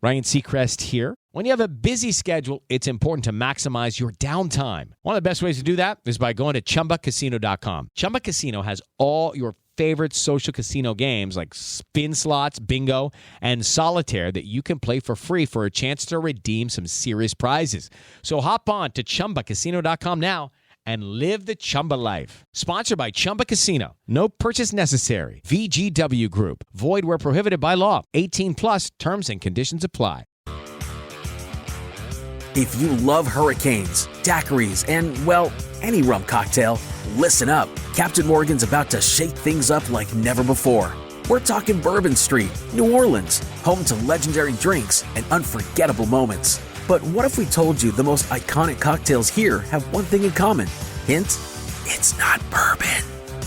Ryan Seacrest here. When you have a busy schedule, it's important to maximize your downtime. One of the best ways to do that is by going to ChumbaCasino.com. Chumba Casino has all your favorite social casino games like spin slots, bingo, and solitaire that you can play for free for a chance to redeem some serious prizes. So hop on to ChumbaCasino.com now and live the Chumba life. Sponsored by Chumba Casino. No purchase necessary. VGW Group. Void where prohibited by law. 18 plus terms and conditions apply. If you love hurricanes, daiquiris, and, well, any rum cocktail, listen up. Captain Morgan's about to shake things up like never before. We're talking Bourbon Street, New Orleans, home to legendary drinks and unforgettable moments. But what if we told you the most iconic cocktails here have one thing in common? Hint, it's not bourbon.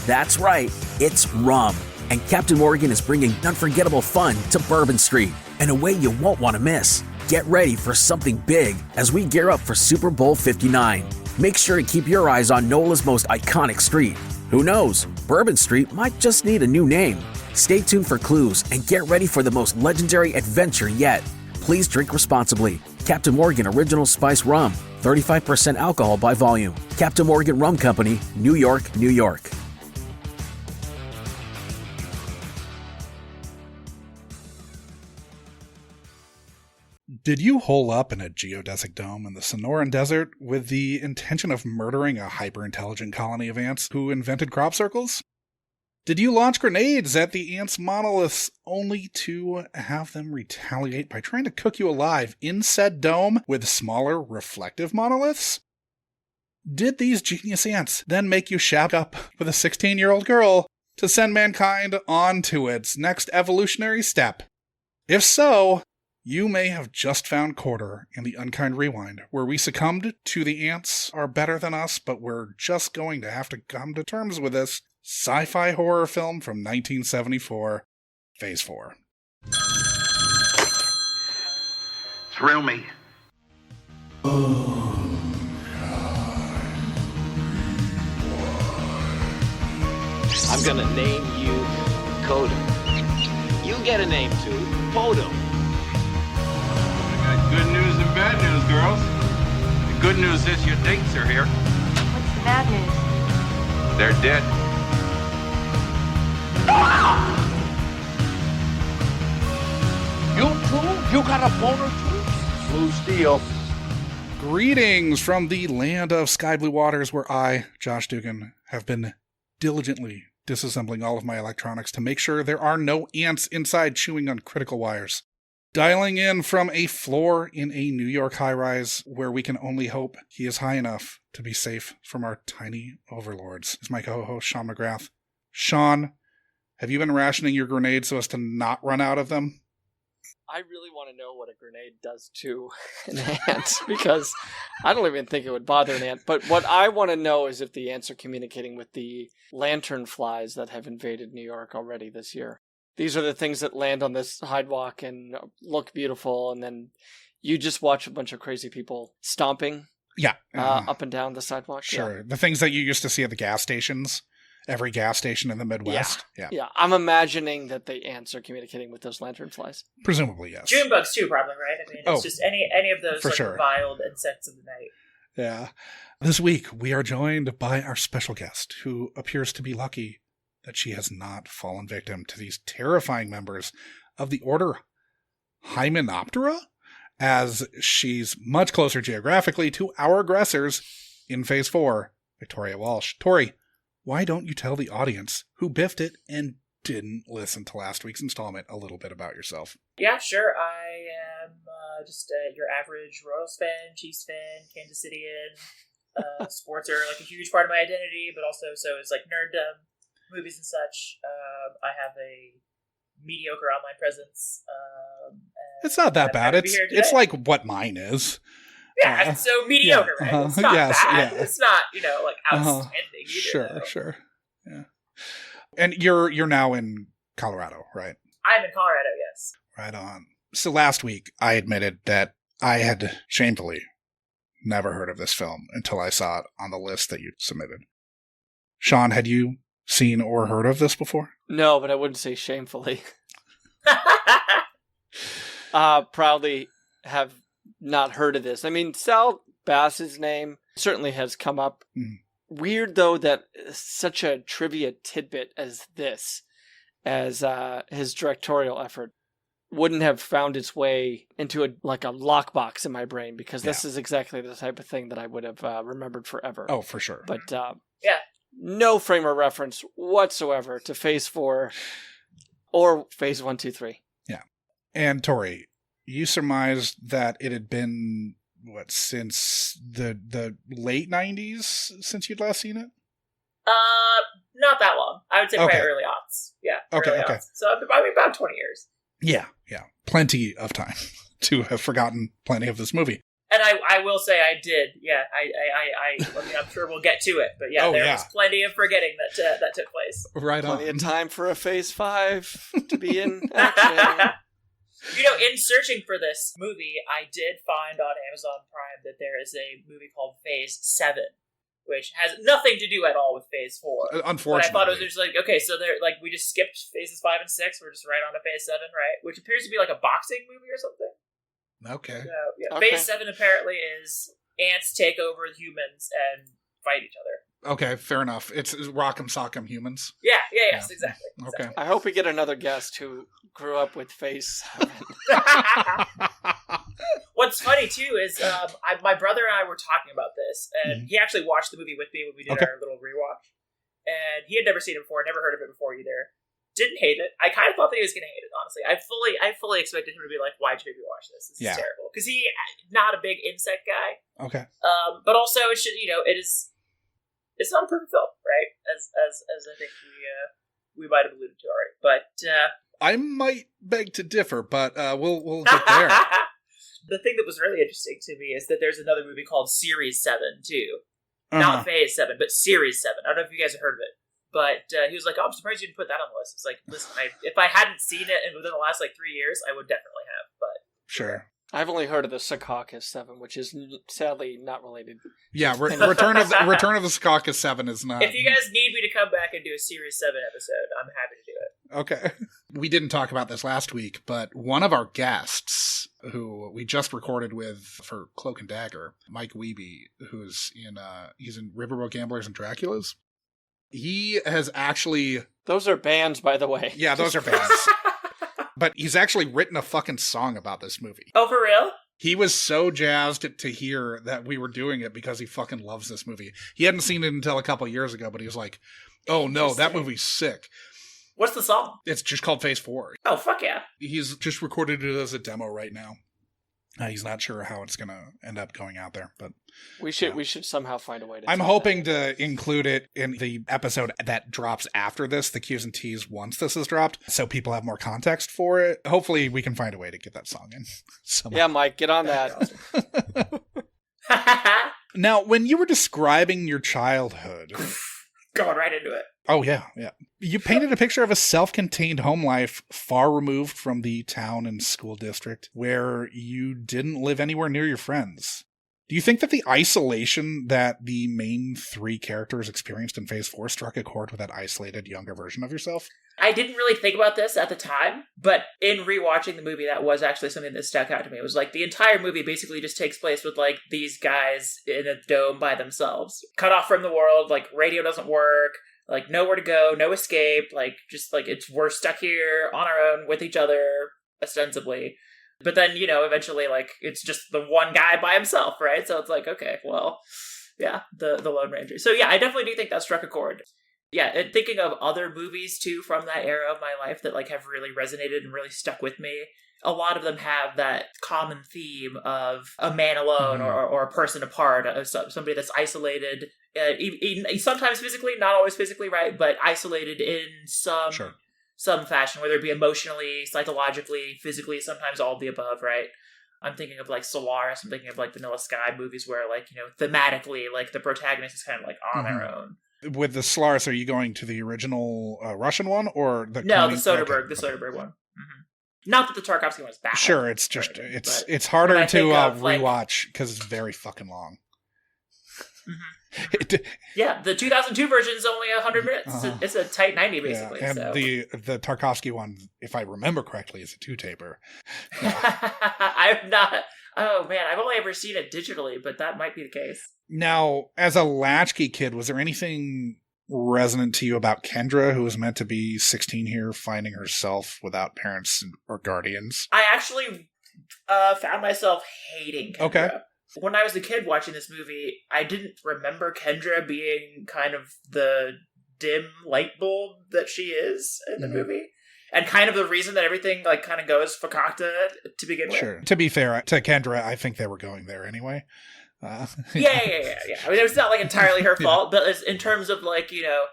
That's right, it's rum. And Captain Morgan is bringing unforgettable fun to Bourbon Street in a way you won't want to miss. Get ready for something big as we gear up for Super Bowl 59. Make sure to keep your eyes on NOLA's most iconic street. Who knows, Bourbon Street might just need a new name. Stay tuned for clues and get ready for the most legendary adventure yet. Please drink responsibly. Captain Morgan Original Spice Rum, 35% alcohol by volume. Captain Morgan Rum Company, New York, New York. Did you hole up in a geodesic dome in the Sonoran Desert with the intention of murdering a hyper-intelligent colony of ants who invented crop circles? Did you launch grenades at the ants' monoliths only to have them retaliate by trying to cook you alive in said dome with smaller reflective monoliths? Did these genius ants then make you shack up with a 16-year-old girl to send mankind on to its next evolutionary step? If so, you may have just found quarter in the Unkind Rewind, where we succumbed to the ants are better than us, but we're just going to have to come to terms with this sci-fi horror film from 1974, Phase 4. Thrill me. I'm gonna name you Coda. You get a name too, Podo. I got good news and bad news, girls. The good news is your dates are here. What's the bad news? They're dead. You too? You got a boner too? Blue Steel. Greetings from the land of sky blue waters, where I, Josh Dugan, have been diligently disassembling all of my electronics to make sure there are no ants inside chewing on critical wires. Dialing in from a floor in a New York high-rise where we can only hope he is high enough to be safe from our tiny overlords is my co-host, Sean McGrath. Sean, have you been rationing your grenades so as to not run out of them? I really want to know what a grenade does to an ant, because I don't even think it would bother an ant. But what I want to know is if the ants are communicating with the lantern flies that have invaded New York already this year. These are the things that land on this sidewalk and look beautiful, and then you just watch a bunch of crazy people stomping up and down the sidewalk. Sure. Yeah. The things that you used to see at the gas stations. Every gas station in the Midwest. Yeah. I'm imagining that the ants are communicating with those lantern flies. Presumably, yes. June bugs too, probably, right? I mean, it's just any of those like sure. reviled insects of the night. Yeah. This week, we are joined by our special guest, who appears to be lucky that she has not fallen victim to these terrifying members of the order Hymenoptera, as she's much closer geographically to our aggressors in Phase 4, Victoria Walsh. Tori, why don't you tell the audience who biffed it and didn't listen to last week's installment a little bit about yourself? Yeah, sure. I am just your average Royals fan, Chiefs fan, Kansas Cityan. Sports are like a huge part of my identity, but also so is like nerddom, movies and such. I have a mediocre online presence. It's not that bad. It's like what mine is. Yeah, so mediocre, right? It's not bad. Yeah. It's not, like outstanding either. Sure. Yeah. And you're now in Colorado, right? I'm in Colorado, yes. Right on. So last week, I admitted that I had shamefully never heard of this film until I saw it on the list that you submitted. Sean, had you seen or heard of this before? No, but I wouldn't say shamefully. proudly have not heard of this. I mean, Saul Bass's name certainly has come up. Mm. Weird, though, that such a trivia tidbit as this, as his directorial effort, wouldn't have found its way into a lockbox in my brain, because this is exactly the type of thing that I would have remembered forever. Oh, for sure. But no frame of reference whatsoever to Phase 4 or Phase 1, 2, 3. Yeah. And Tori, you surmised that it had been, since the late 90s since you'd last seen it? Not that long. I would say probably early aughts. Yeah. Okay. Aughts. So probably about 20 years. Yeah. Plenty of time to have forgotten plenty of this movie. And I will say I did. Yeah. I mean, I'm sure we'll get to it, but was plenty of forgetting that took place. Right on. Plenty of time for a Phase 5 to be in action. In searching for this movie, I did find on Amazon Prime that there is a movie called Phase 7, which has nothing to do at all with Phase 4. Unfortunately. But I thought it was just okay, so they're we just skipped Phases 5 and 6, we're just right on to Phase 7, right? Which appears to be like a boxing movie or something. Okay. So, Phase 7 apparently is ants take over humans and fight each other. Okay, fair enough. It's Rock'em Sock'em Humans. Yes, exactly. Okay. I hope we get another guest who grew up with Phase 7. What's funny, too, is my brother and I were talking about this, and he actually watched the movie with me when we did our little rewatch. And he had never seen it before, never heard of it before either. Didn't hate it. I kind of thought that he was going to hate it, honestly. I fully expected him to be like, why'd you watch this? This is terrible. Because he's not a big insect guy. Okay. But also, it should, it's not a perfect film, right? As I think we might have alluded to already. But I might beg to differ, but we'll get there. The thing that was really interesting to me is that there's another movie called Series 7, too. Not Phase 7, but Series 7. I don't know if you guys have heard of it. But he was like, I'm surprised you didn't put that on the list. It's like, listen, if I hadn't seen it within the last 3 years, I would definitely have. But sure. I've only heard of the Secaucus 7, which is sadly not related. Yeah, Return of the Secaucus 7 is not. If you guys need me to come back and do a Series 7 episode, I'm happy to do it. Okay. We didn't talk about this last week, but one of our guests, who we just recorded with for Cloak and Dagger, Mike Wiebe, who's he's in Riverboat Gamblers and Draculas. He has actually... Those are bands, by the way. Yeah, those are bands. But he's actually written a fucking song about this movie. Oh, for real? He was so jazzed to hear that we were doing it because he fucking loves this movie. He hadn't seen it until a couple years ago, but he was like, oh no, that movie's sick. What's the song? It's just called Phase 4. Oh, fuck yeah. He's just recorded it as a demo right now. He's not sure how it's going to end up going out there, but we should somehow find a way to. I'm hoping to include it in the episode that drops after this, the Q's and T's once this is dropped, so people have more context for it. Hopefully, we can find a way to get that song in. Somehow. Yeah, Mike, get on that. Now, when you were describing your childhood, going right into it. Oh, yeah. You painted a picture of a self-contained home life far removed from the town and school district where you didn't live anywhere near your friends. Do you think that the isolation that the main three characters experienced in Phase 4 struck a chord with that isolated younger version of yourself? I didn't really think about this at the time, but in rewatching the movie, that was actually something that stuck out to me. It was like the entire movie basically just takes place with these guys in a dome by themselves, cut off from the world, radio doesn't work, nowhere to go, no escape, we're stuck here on our own with each other, ostensibly. But then, eventually, it's just the one guy by himself, right? So it's okay, well, yeah, the Lone Ranger. So yeah, I definitely do think that struck a chord. Yeah, and thinking of other movies, too, from that era of my life that, have really resonated and really stuck with me, a lot of them have that common theme of a man alone or a person apart, somebody that's isolated, sometimes physically, not always physically, right, but isolated in some fashion, whether it be emotionally, psychologically, physically, sometimes all of the above, right? I'm thinking of Solaris, I'm thinking of Vanilla Sky movies where thematically, the protagonist is kind of on their own. With the Solaris, are you going to the original Russian one or the... No, the Soderbergh, the Soderbergh one. Mm-hmm. Not that the Tarkovsky one is bad. Sure, it's just, it's harder to rewatch because it's very fucking long. Yeah, the 2002 version is only 100 minutes. It's a tight 90, basically. And so. the Tarkovsky one, if I remember correctly, is a 2-taper. I'm not... Oh, man, I've only ever seen it digitally, but that might be the case. Now, as a latchkey kid, was there anything resonant to you about Kendra, who was meant to be 16 here, finding herself without parents or guardians? I actually found myself hating Kendra. Okay. When I was a kid watching this movie, I didn't remember Kendra being kind of the dim light bulb that she is in the movie. And kind of the reason that everything like kind of goes fakakta to begin with. Sure. To be fair to Kendra, I think they were going there anyway. Yeah. I mean, it's not like entirely her fault, but in terms of like, you know,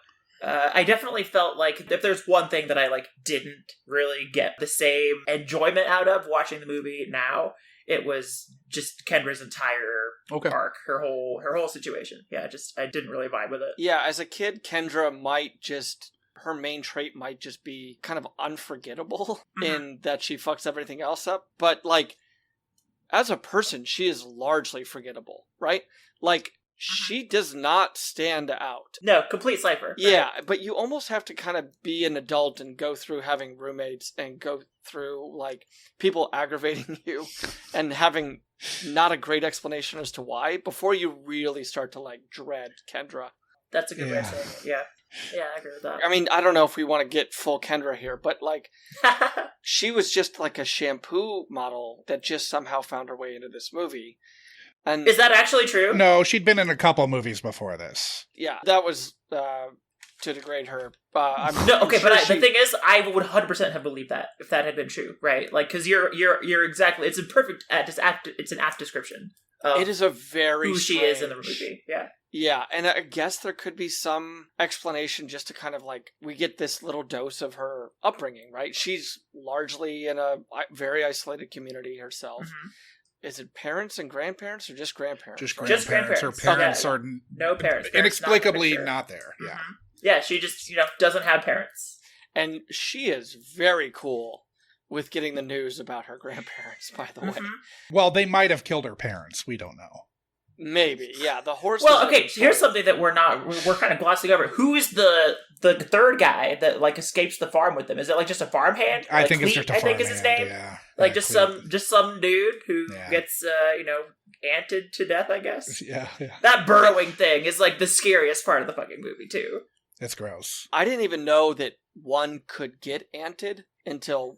I definitely felt like if there's one thing that I like didn't really get the same enjoyment out of watching the movie now, it was just Kendra's entire arc, her whole situation. Yeah, I didn't really vibe with it. Yeah, as a kid, Kendra her main trait might just be kind of unforgettable in that she fucks everything else up. But, like, as a person, she is largely forgettable, right? Like, she does not stand out. No, complete cipher. Right? Yeah, but you almost have to kind of be an adult and go through having roommates and go through, like, people aggravating you and having not a great explanation as to why before you really start to, like, dread Kendra. That's a good way of saying it, yeah. Yeah, I agree with that. I mean, I don't know if we want to get full Kendra here, but, like, she was just like a shampoo model that just somehow found her way into this movie. And is that actually true? No, she'd been in a couple movies before this. Yeah, that was to degrade her. The thing is, I would 100% have believed that if that had been true, right? Like, because you're exactly, it's a perfect, it's an apt description. It is a very who she is in the movie, yeah. Yeah, and I guess there could be some explanation just to kind of like, we get this little dose of her upbringing, right? She's largely in a very isolated community herself. Mm-hmm. Is it parents and grandparents or just grandparents? Just grandparents. Her parents are no parents. Inexplicably not there. Yeah. Mm-hmm. Yeah, she just, doesn't have parents. And she is very cool with getting the news about her grandparents, by the way. Well, they might have killed her parents. We don't know. Maybe, yeah. The horse. Well, okay. So here's something that we're kind of glossing over. Who is the third guy that like escapes the farm with them? Is it like just a farmhand? I think it's just a farmhand. I think is his name. Yeah. Like just some dude who gets anted to death. I guess. Yeah. That burrowing thing is like the scariest part of the fucking movie too. It's gross. I didn't even know that one could get anted until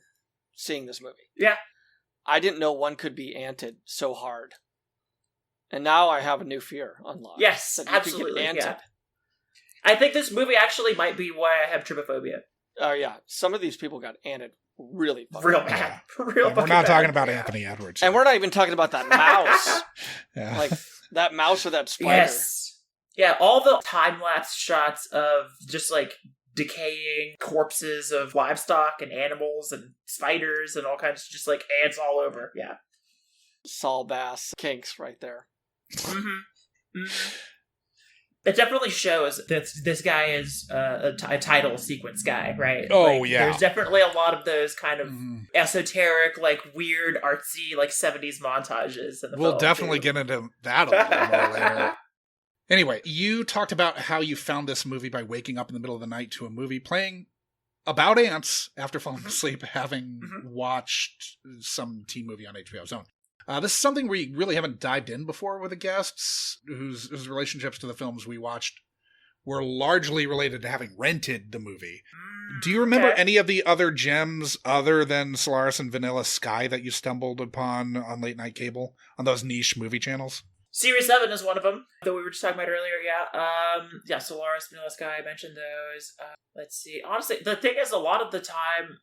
seeing this movie. Yeah. I didn't know one could be anted so hard. And now I have a new fear unlocked. Yes, absolutely. Yeah. I think this movie actually might be why I have trypophobia. Oh, yeah. Some of these people got anted really fucking real bad. Real we're not talking about Anthony Edwards. And we're not even talking about that mouse. Like, that mouse or that spider. Yes. Yeah, all the time-lapse shots of just, like, decaying corpses of livestock and animals and spiders and all kinds of just, like, ants all over. Yeah. Saul Bass kinks right there. It definitely shows that this guy is a title sequence guy, right? Oh, yeah. There's definitely a lot of those kind of esoteric, like weird, artsy, like 70s montages. In the we'll film, definitely get into that a little more later. Anyway, you talked about how you found this movie by waking up in the middle of the night to a movie playing about ants after falling asleep, having watched some teen movie on HBO Zone. This is something we really haven't dived in before with the guests, whose relationships to the films we watched were largely related to having rented the movie. Do you remember any of the other gems other than Solaris and Vanilla Sky that you stumbled upon on late night cable, on those niche movie channels? Series 7 is one of them that we were just talking about earlier, yeah. Solaris, Vanilla Sky, I mentioned those. Let's see. Honestly, the thing is, a lot of the time,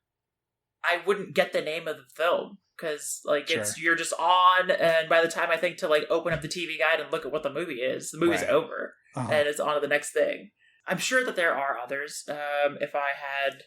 I wouldn't get the name of the film. Because, like, you're just on, and by the time I think to, like, open up the TV guide and look at what the movie is, the movie's over, and it's on to the next thing. I'm sure that there are others. If I had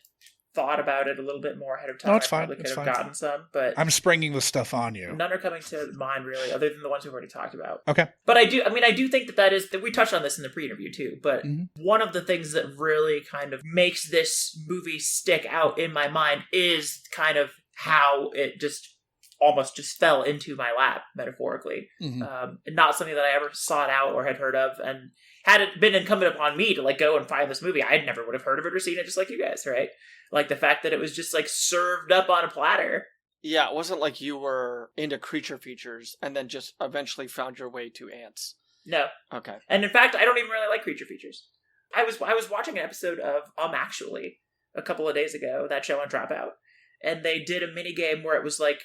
thought about it a little bit more ahead of time, I probably could have gotten some, but... I'm springing the stuff on you. None are coming to mind, really, other than the ones we've already talked about. Okay. But I do think that is... We touched on this in the pre-interview, too, but one of the things that really kind of makes this movie stick out in my mind is kind of how it just almost just fell into my lap, metaphorically. Not something that I ever sought out or had heard of. And had it been incumbent upon me to like go and find this movie, I never would have heard of it or seen it, just like you guys, right? Like the fact that it was just like served up on a platter. Yeah, it wasn't like you were into creature features and then just eventually found your way to ants. No. Okay. And in fact, I don't even really like creature features. I was watching an episode of Actually a couple of days ago, that show on Dropout, and they did a mini game where it was like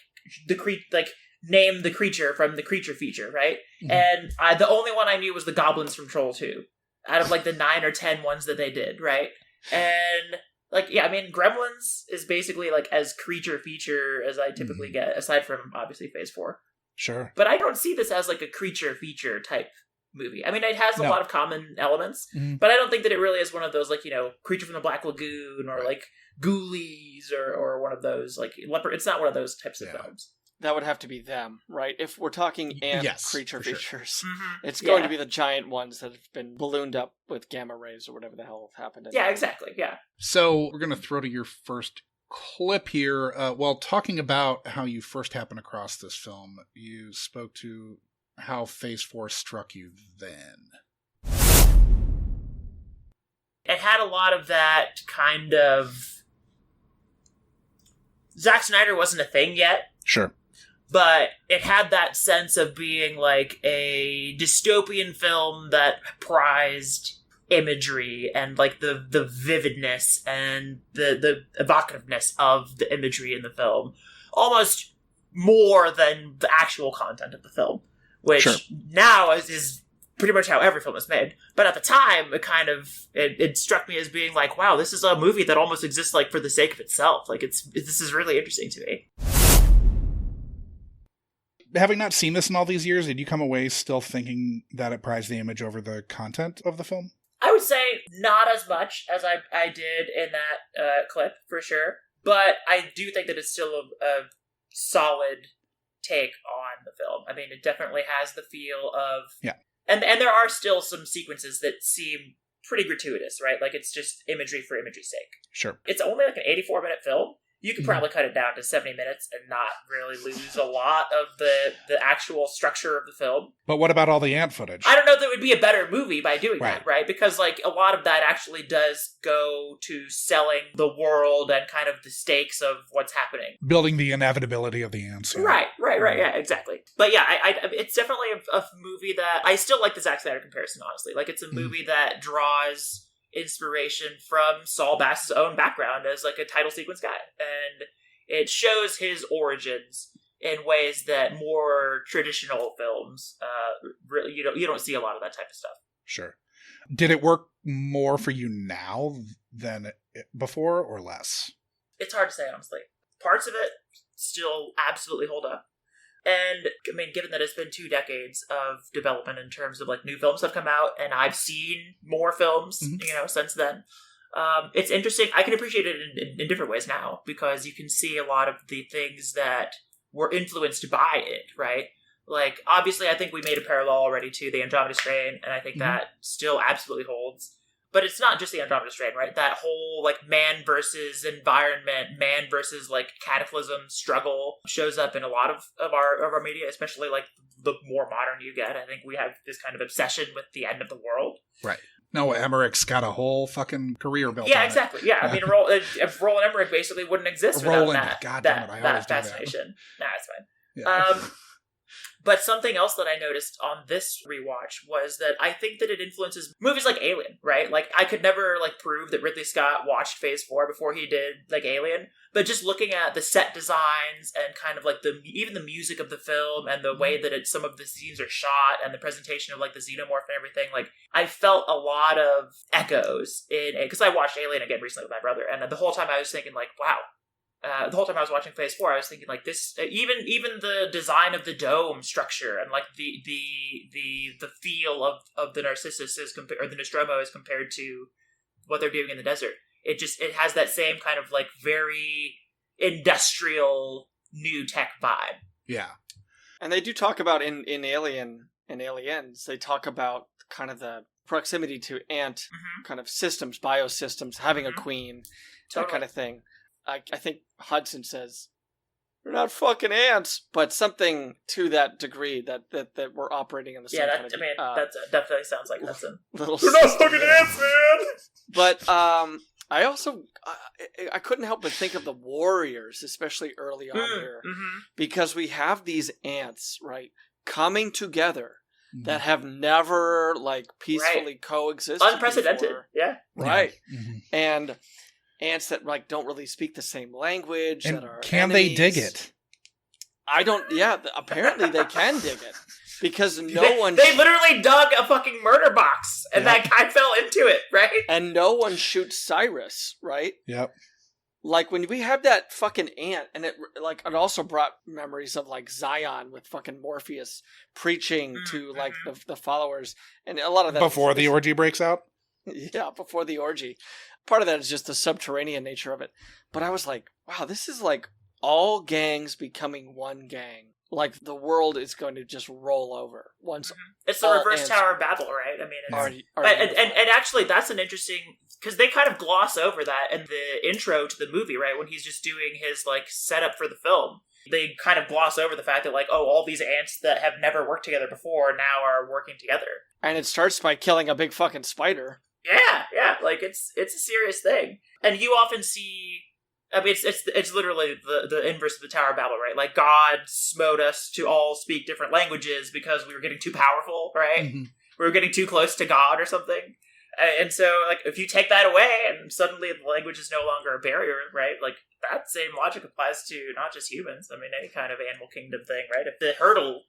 name the creature from the creature feature, right? And the only one I knew was the goblins from Troll 2, out of like the 9 or 10 ones that they did, right? And like, yeah, I mean, Gremlins is basically like as creature feature as I typically get, aside from obviously Phase 4. Sure. But I don't see this as like a creature feature type movie. I mean, it has a lot of common elements, but I don't think that it really is one of those, like, you know, Creature from the Black Lagoon or like Ghoulies or one of those, like, Leopard. It's not one of those types of films. That would have to be them, right? If we're talking ant creature features, it's going to be the giant ones that have been ballooned up with gamma rays or whatever the hell happened. Yeah, exactly, yeah. So we're going to throw to your first clip here. While talking about how you first happened across this film, you spoke to how Phase 4 struck you then. It had a lot of that kind of... Zack Snyder wasn't a thing yet. Sure. But it had that sense of being like a dystopian film that prized imagery and like the vividness and the evocativeness of the imagery in the film. Almost more than the actual content of the film. Which now is pretty much how every film is made. But at the time, it struck me as being like, wow, this is a movie that almost exists like for the sake of itself. Like this is really interesting to me. Having not seen this in all these years, did you come away still thinking that it prized the image over the content of the film? I would say not as much as I did in that clip, for sure. But I do think that it's still a solid take on the film. I mean, it definitely has the feel of... Yeah. And there are still some sequences that seem pretty gratuitous, right? Like, it's just imagery for imagery's sake. Sure. It's only like an 84-minute film. You could probably cut it down to 70 minutes and not really lose a lot of the actual structure of the film. But what about all the ant footage? I don't know if it would be a better movie by doing that, right? Because, like, a lot of that actually does go to selling the world and kind of the stakes of what's happening. Building the inevitability of the ants. Yeah. Right. Yeah, exactly. But yeah, it's definitely a movie that... I still like the Zack Snyder comparison, honestly. Like, it's a movie that draws inspiration from Saul Bass's own background as like a title sequence guy, and it shows his origins in ways that more traditional films really you don't see a lot of that type of stuff. Sure. Did it work more for you now than before or less? It's hard to say, honestly. Parts of it still absolutely hold up. And, I mean, given that it's been 2 decades of development in terms of, like, new films have come out, and I've seen more films, since then, it's interesting. I can appreciate it in different ways now, because you can see a lot of the things that were influenced by it, right? Like, obviously, I think we made a parallel already to the Andromeda Strain, and I think that still absolutely holds. But it's not just the Andromeda Strain, right? That whole, like, man versus environment, man versus, like, cataclysm struggle shows up in a lot of our media, especially, like, the more modern you get. I think we have this kind of obsession with the end of the world. Right. No, Emmerich's got a whole fucking career built on Yeah, exactly. Yeah, I mean, if Roland Emmerich basically wouldn't exist without that fascination. Nah, it's fine. Yeah. But something else that I noticed on this rewatch was that I think that it influences movies like Alien, right? Like, I could never, like, prove that Ridley Scott watched Phase 4 before he did, like, Alien. But just looking at the set designs and kind of, like, even the music of the film and the way that some of the scenes are shot and the presentation of, like, the xenomorph and everything, like, I felt a lot of echoes in it. Because I watched Alien again recently with my brother, and the whole time I was thinking, like, wow. The whole time I was watching Phase 4, I was thinking, like, this, even the design of the dome structure and, like, the feel of the Narcissus or the Nostromo as compared to what they're doing in the desert. It has that same kind of, like, very industrial new tech vibe. Yeah. And they do talk about in Aliens, they talk about kind of the proximity to ant kind of systems, biosystems, having a queen, that kind of thing. I think Hudson says, They're not fucking ants, but something to that degree that we're operating in the same kind of... that definitely sounds like that's a... They're not fucking ants, man! But I also... I couldn't help but think of the Warriors, especially early on here, because we have these ants, right, coming together that have never, like, peacefully coexisted unprecedented before. Yeah, right. And ants that, like, don't really speak the same language, and that are can enemies. they dig it? I don't... Yeah, apparently they can dig it. Because They literally dug a fucking murder box, and that guy fell into it, right? And no one shoots Cyrus, right? Yep. Like, when we have that fucking ant, and it also brought memories of, like, Zion with fucking Morpheus preaching to, like, the followers, and a lot of that... Before the orgy breaks out? Yeah, before the orgy. Part of that is just the subterranean nature of it. But I was like, wow, this is like all gangs becoming one gang. Like, the world is going to just roll over once. It's the reverse Tower of Babel, right? I mean, and actually, that's an interesting, because they kind of gloss over that in the intro to the movie, right? When he's just doing his, like, setup for the film. They kind of gloss over the fact that, like, oh, all these ants that have never worked together before now are working together. And it starts by killing a big fucking spider. Yeah, like, it's a serious thing. And you often see... I mean, it's literally the inverse of the Tower of Babel, right? Like, God smote us to all speak different languages because we were getting too powerful, right? We were getting too close to God or something. And so, like, if you take that away and suddenly the language is no longer a barrier, right? Like, that same logic applies to not just humans. I mean, any kind of animal kingdom thing, right? If the hurdle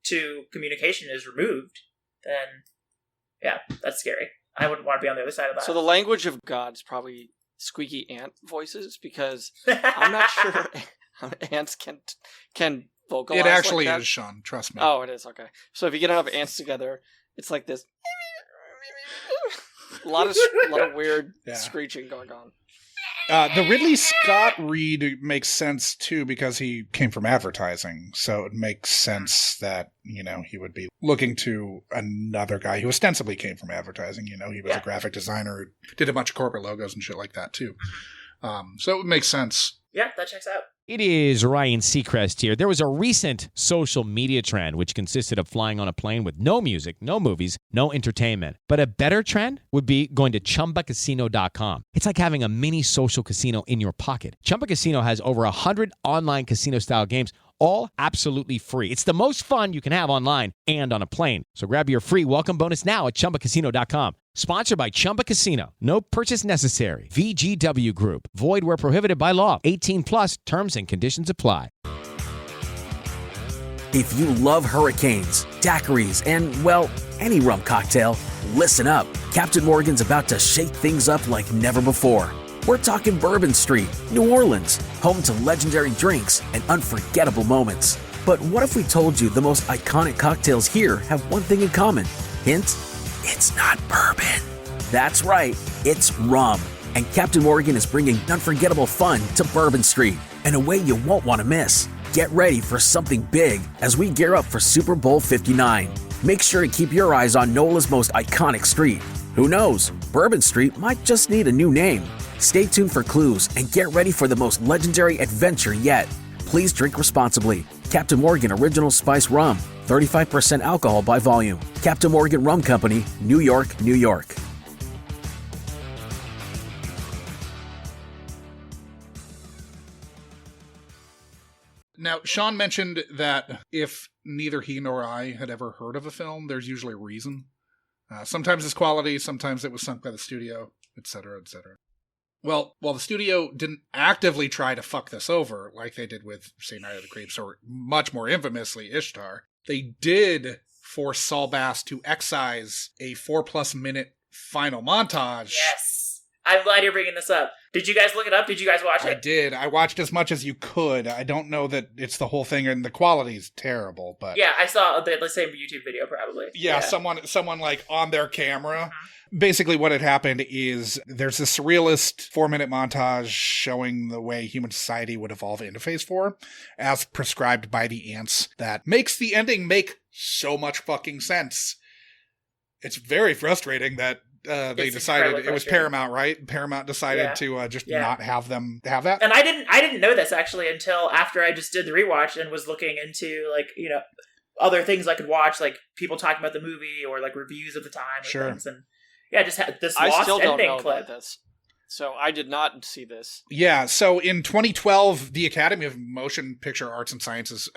to communication is removed, then, yeah, that's scary. I wouldn't want to be on the other side of that. So the language of God's probably... squeaky ant voices, because I'm not sure how ants can vocalize. It actually like that. is, Sean. Trust me. Oh, it is. Okay. So if you get enough ants together, it's like this. a lot of weird screeching going on. The Ridley Scott read makes sense too, because he came from advertising, so it makes sense that, you know, he would be looking to another guy who ostensibly came from advertising. You know, he was a graphic designer who did a bunch of corporate logos and shit like that too. So it would make sense. Yeah, that checks out. It is Ryan Seacrest here. There was a recent social media trend which consisted of flying on a plane with no music, no movies, no entertainment. But a better trend would be going to ChumbaCasino.com. It's like having a mini social casino in your pocket. Chumba Casino has over 100 online casino-style games, all absolutely free. It's the most fun you can have online and on a plane. So grab your free welcome bonus now at ChumbaCasino.com. Sponsored by Chumba Casino. No purchase necessary. VGW Group. Void where prohibited by law. 18 plus terms and conditions apply. If you love hurricanes, daiquiris, and, well, any rum cocktail, listen up. Captain Morgan's about to shake things up like never before. We're talking Bourbon Street, New Orleans, home to legendary drinks and unforgettable moments. But what if we told you the most iconic cocktails here have one thing in common? Hint? It's not bourbon. That's right, it's rum. And Captain Morgan is bringing unforgettable fun to Bourbon Street in a way you won't want to miss. Get ready for something big as we gear up for Super Bowl 59. Make sure to keep your eyes on NOLA's most iconic street. Who knows? Bourbon Street might just need a new name. Stay tuned for clues and get ready for the most legendary adventure yet. Please drink responsibly. Captain Morgan Original Spice Rum. 35% alcohol by volume. Captain Morgan Rum Company, New York, New York. Now, Sean mentioned that if neither he nor I had ever heard of a film, there's usually a reason. Sometimes it's quality, sometimes it was sunk by the studio, etc., etc. Well, while the studio didn't actively try to fuck this over, like they did with, say, Night of the Creeps, or much more infamously, Ishtar, they did force Saul Bass to excise a 4+ minute final montage. Yes. I'm glad you're bringing this up. Did you guys look it up? Did you guys watch it? I did. I watched as much as you could. I don't know that it's the whole thing, and the quality's terrible, but... Yeah, I saw the same YouTube video, probably. Yeah, someone like, on their camera. Basically what had happened is there's a surrealist 4-minute montage showing the way human society would evolve into Phase 4, as prescribed by the ants, that makes the ending make so much fucking sense. It's very frustrating that they decided it was Paramount, right? Paramount decided to just not have them have that. And I didn't know this actually until after I just did the rewatch and was looking into like, you know, other things I could watch, like people talking about the movie or like reviews of the time or things. And just had this I lost still don't ending know clip. about this. So I did not see this. Yeah, so in 2012, the Academy of Motion Picture Arts and Sciences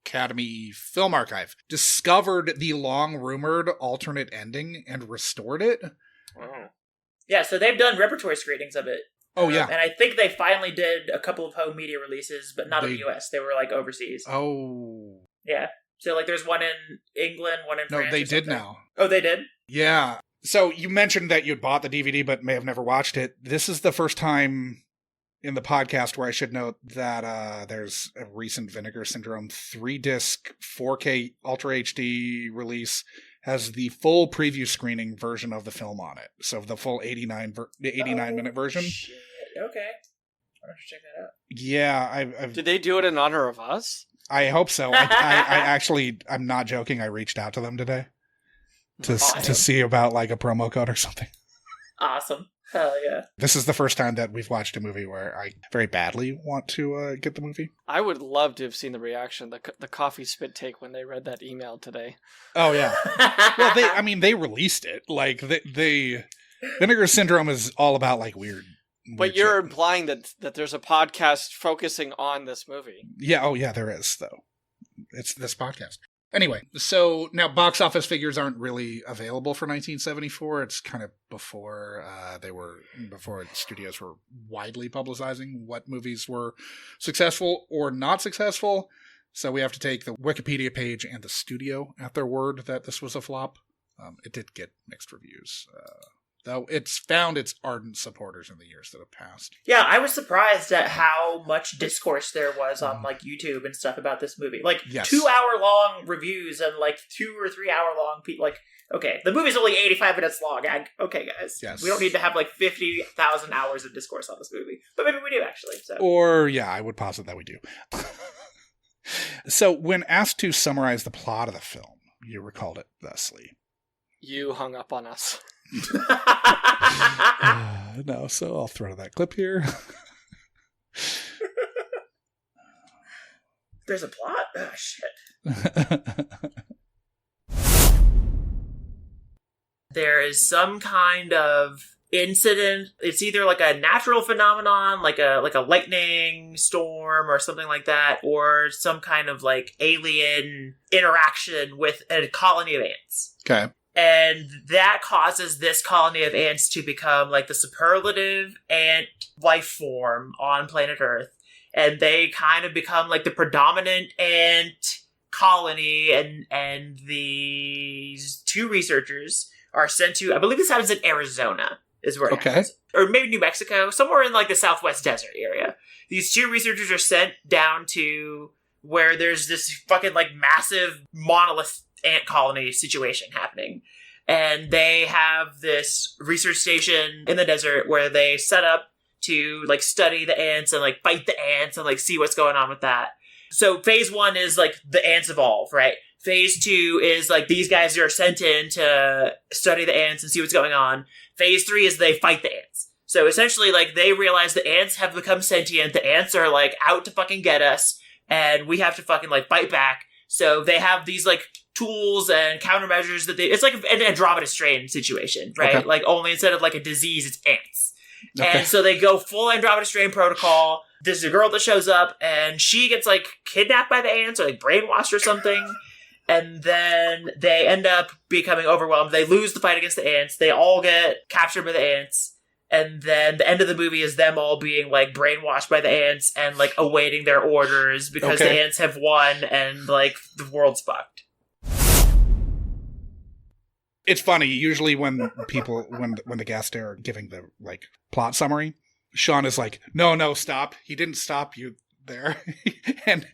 Academy Film Archive discovered the long-rumored alternate ending and restored it. Wow. Yeah, so they've done repertory screenings of it. Oh, yeah. And I think they finally did a couple of home media releases, but not in the US. They were like overseas. Oh. Yeah. So like there's one in England, one in France. No, they did now. Oh, they did? Yeah. So you mentioned that you'd bought the DVD but may have never watched it. This is the first time in the podcast where I should note that there's a recent Vinegar Syndrome 3-disc 4K Ultra HD release has the full preview screening version of the film on it. So the full 89-minute version. Shit. Okay. I'm going to check that out. Yeah. Did they do it in honor of us? I hope so. I actually, I'm not joking. I reached out to them today to see about like a promo code or something. Awesome. Hell yeah. This is the first time that we've watched a movie where I very badly want to get the movie. I would love to have seen the reaction, the coffee spit take when they read that email today. Oh, yeah. Well, they released it. Like, they Vinegar Syndrome is all about, like, weird But you're shit. implying that there's a podcast focusing on this movie. Yeah, oh, yeah, there is, though. It's this podcast. Anyway, so now box office figures aren't really available for 1974. It's kind of before studios were widely publicizing what movies were successful or not successful. So we have to take the Wikipedia page and the studio at their word that this was a flop. It did get mixed reviews, though it's found its ardent supporters in the years that have passed. Yeah, I was surprised at how much discourse there was on like YouTube and stuff about this movie. Like 2-hour-long reviews and like 2 or 3 hour long like, okay, the movie's only 85 minutes long. Okay, guys, we don't need to have like 50,000 hours of discourse on this movie, but maybe we do actually. So. Or I would posit that we do. So when asked to summarize the plot of the film, you recalled it thusly. You hung up on us. No, so I'll throw that clip here. There's a plot? Oh, shit. There is some kind of incident. It's either like a natural phenomenon, like a lightning storm or something like that, or some kind of like alien interaction with a colony of ants. Okay. And that causes this colony of ants to become like the superlative ant life form on planet Earth. And they kind of become like the predominant ant colony. And these 2 researchers are sent to, I believe this happens in Arizona, is where it happens. Or maybe New Mexico, somewhere in like the Southwest desert area. These 2 researchers are sent down to where there's this fucking like massive monolith ant colony situation happening. And they have this research station in the desert where they set up to like study the ants and like fight the ants and like see what's going on with that. So phase 1 is like the ants evolve, right? Phase 2 is like these guys are sent in to study the ants and see what's going on. Phase 3 is they fight the ants. So essentially like they realize the ants have become sentient. The ants are like out to fucking get us and we have to fucking like fight back. So they have these like tools and countermeasures that it's like an Andromeda strain situation, right? Okay. Like only instead of like a disease, it's ants. Okay. And so they go full Andromeda strain protocol. There's a girl that shows up and she gets like kidnapped by the ants or like brainwashed or something. And then they end up becoming overwhelmed. They lose the fight against the ants. They all get captured by the ants. And then the end of the movie is them all being like brainwashed by the ants and like awaiting their orders because the ants have won and like the world's fucked. It's funny. Usually when people, when the guests are giving the like plot summary, Sean is like, no, stop. He didn't stop you there. And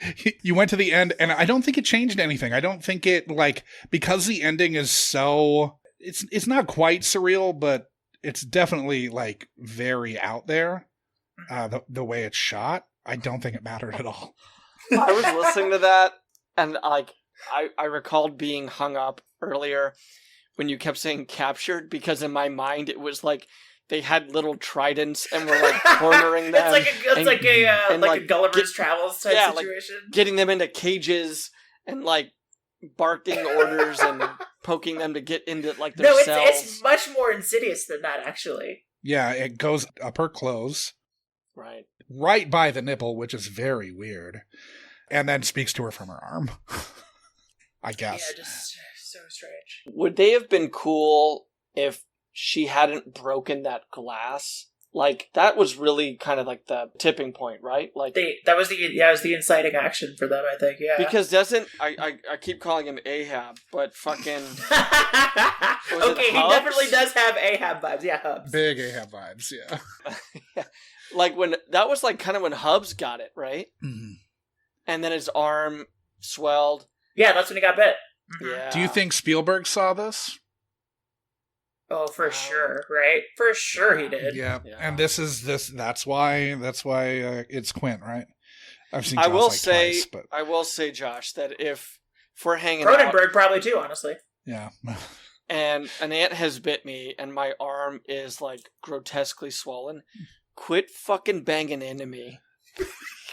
you went to the end and I don't think it changed anything. I don't think it like, because the ending is so, it's not quite surreal, but it's definitely like very out there. The way it's shot, I don't think it mattered at all. I was listening to that and like, I recalled being hung up earlier when you kept saying captured, because in my mind it was like they had little tridents and were like cornering them. It's like a Gulliver's Travels type situation. Like getting them into cages and like barking orders and poking them to get into like their cells. It's much more insidious than that, actually. Yeah, it goes up her clothes. Right by the nipple, which is very weird. And then speaks to her from her arm. I guess. Yeah, just so strange. Would they have been cool if she hadn't broken that glass? Like, that was really kind of like the tipping point, right? Like that was the inciting action for them, I think, yeah. Because I keep calling him Ahab, but fucking... Okay, he definitely does have Ahab vibes, yeah, Hubs. Big Ahab vibes, yeah. Yeah. Like, that was like kind of when Hubs got it, right? Mm-hmm. And then his arm swelled. Yeah, that's when he got bit. Yeah. Do you think Spielberg saw this? Oh, for sure, right? For sure he did. Yeah. And that's why it's Quint, right? I've seen Josh twice, but... I will say, Josh, that if we're hanging out... Cronenberg probably too, honestly. Yeah. And an ant has bit me and my arm is like grotesquely swollen, quit fucking banging into me.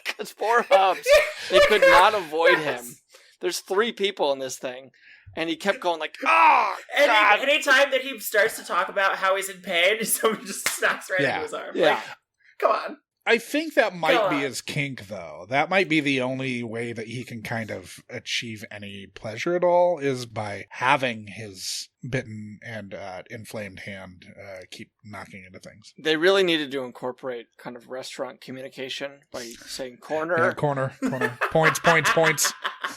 Because poor Hubs, they could not avoid him. There's 3 people in this thing. And he kept going like, God! Anytime that he starts to talk about how he's in pain, someone just snaps right into his arm. Yeah. Like, come on. I think that might be his kink, though. That might be the only way that he can kind of achieve any pleasure at all, is by having his bitten and inflamed hand keep knocking into things. They really needed to incorporate kind of restaurant communication by saying corner. Yeah, corner. Points.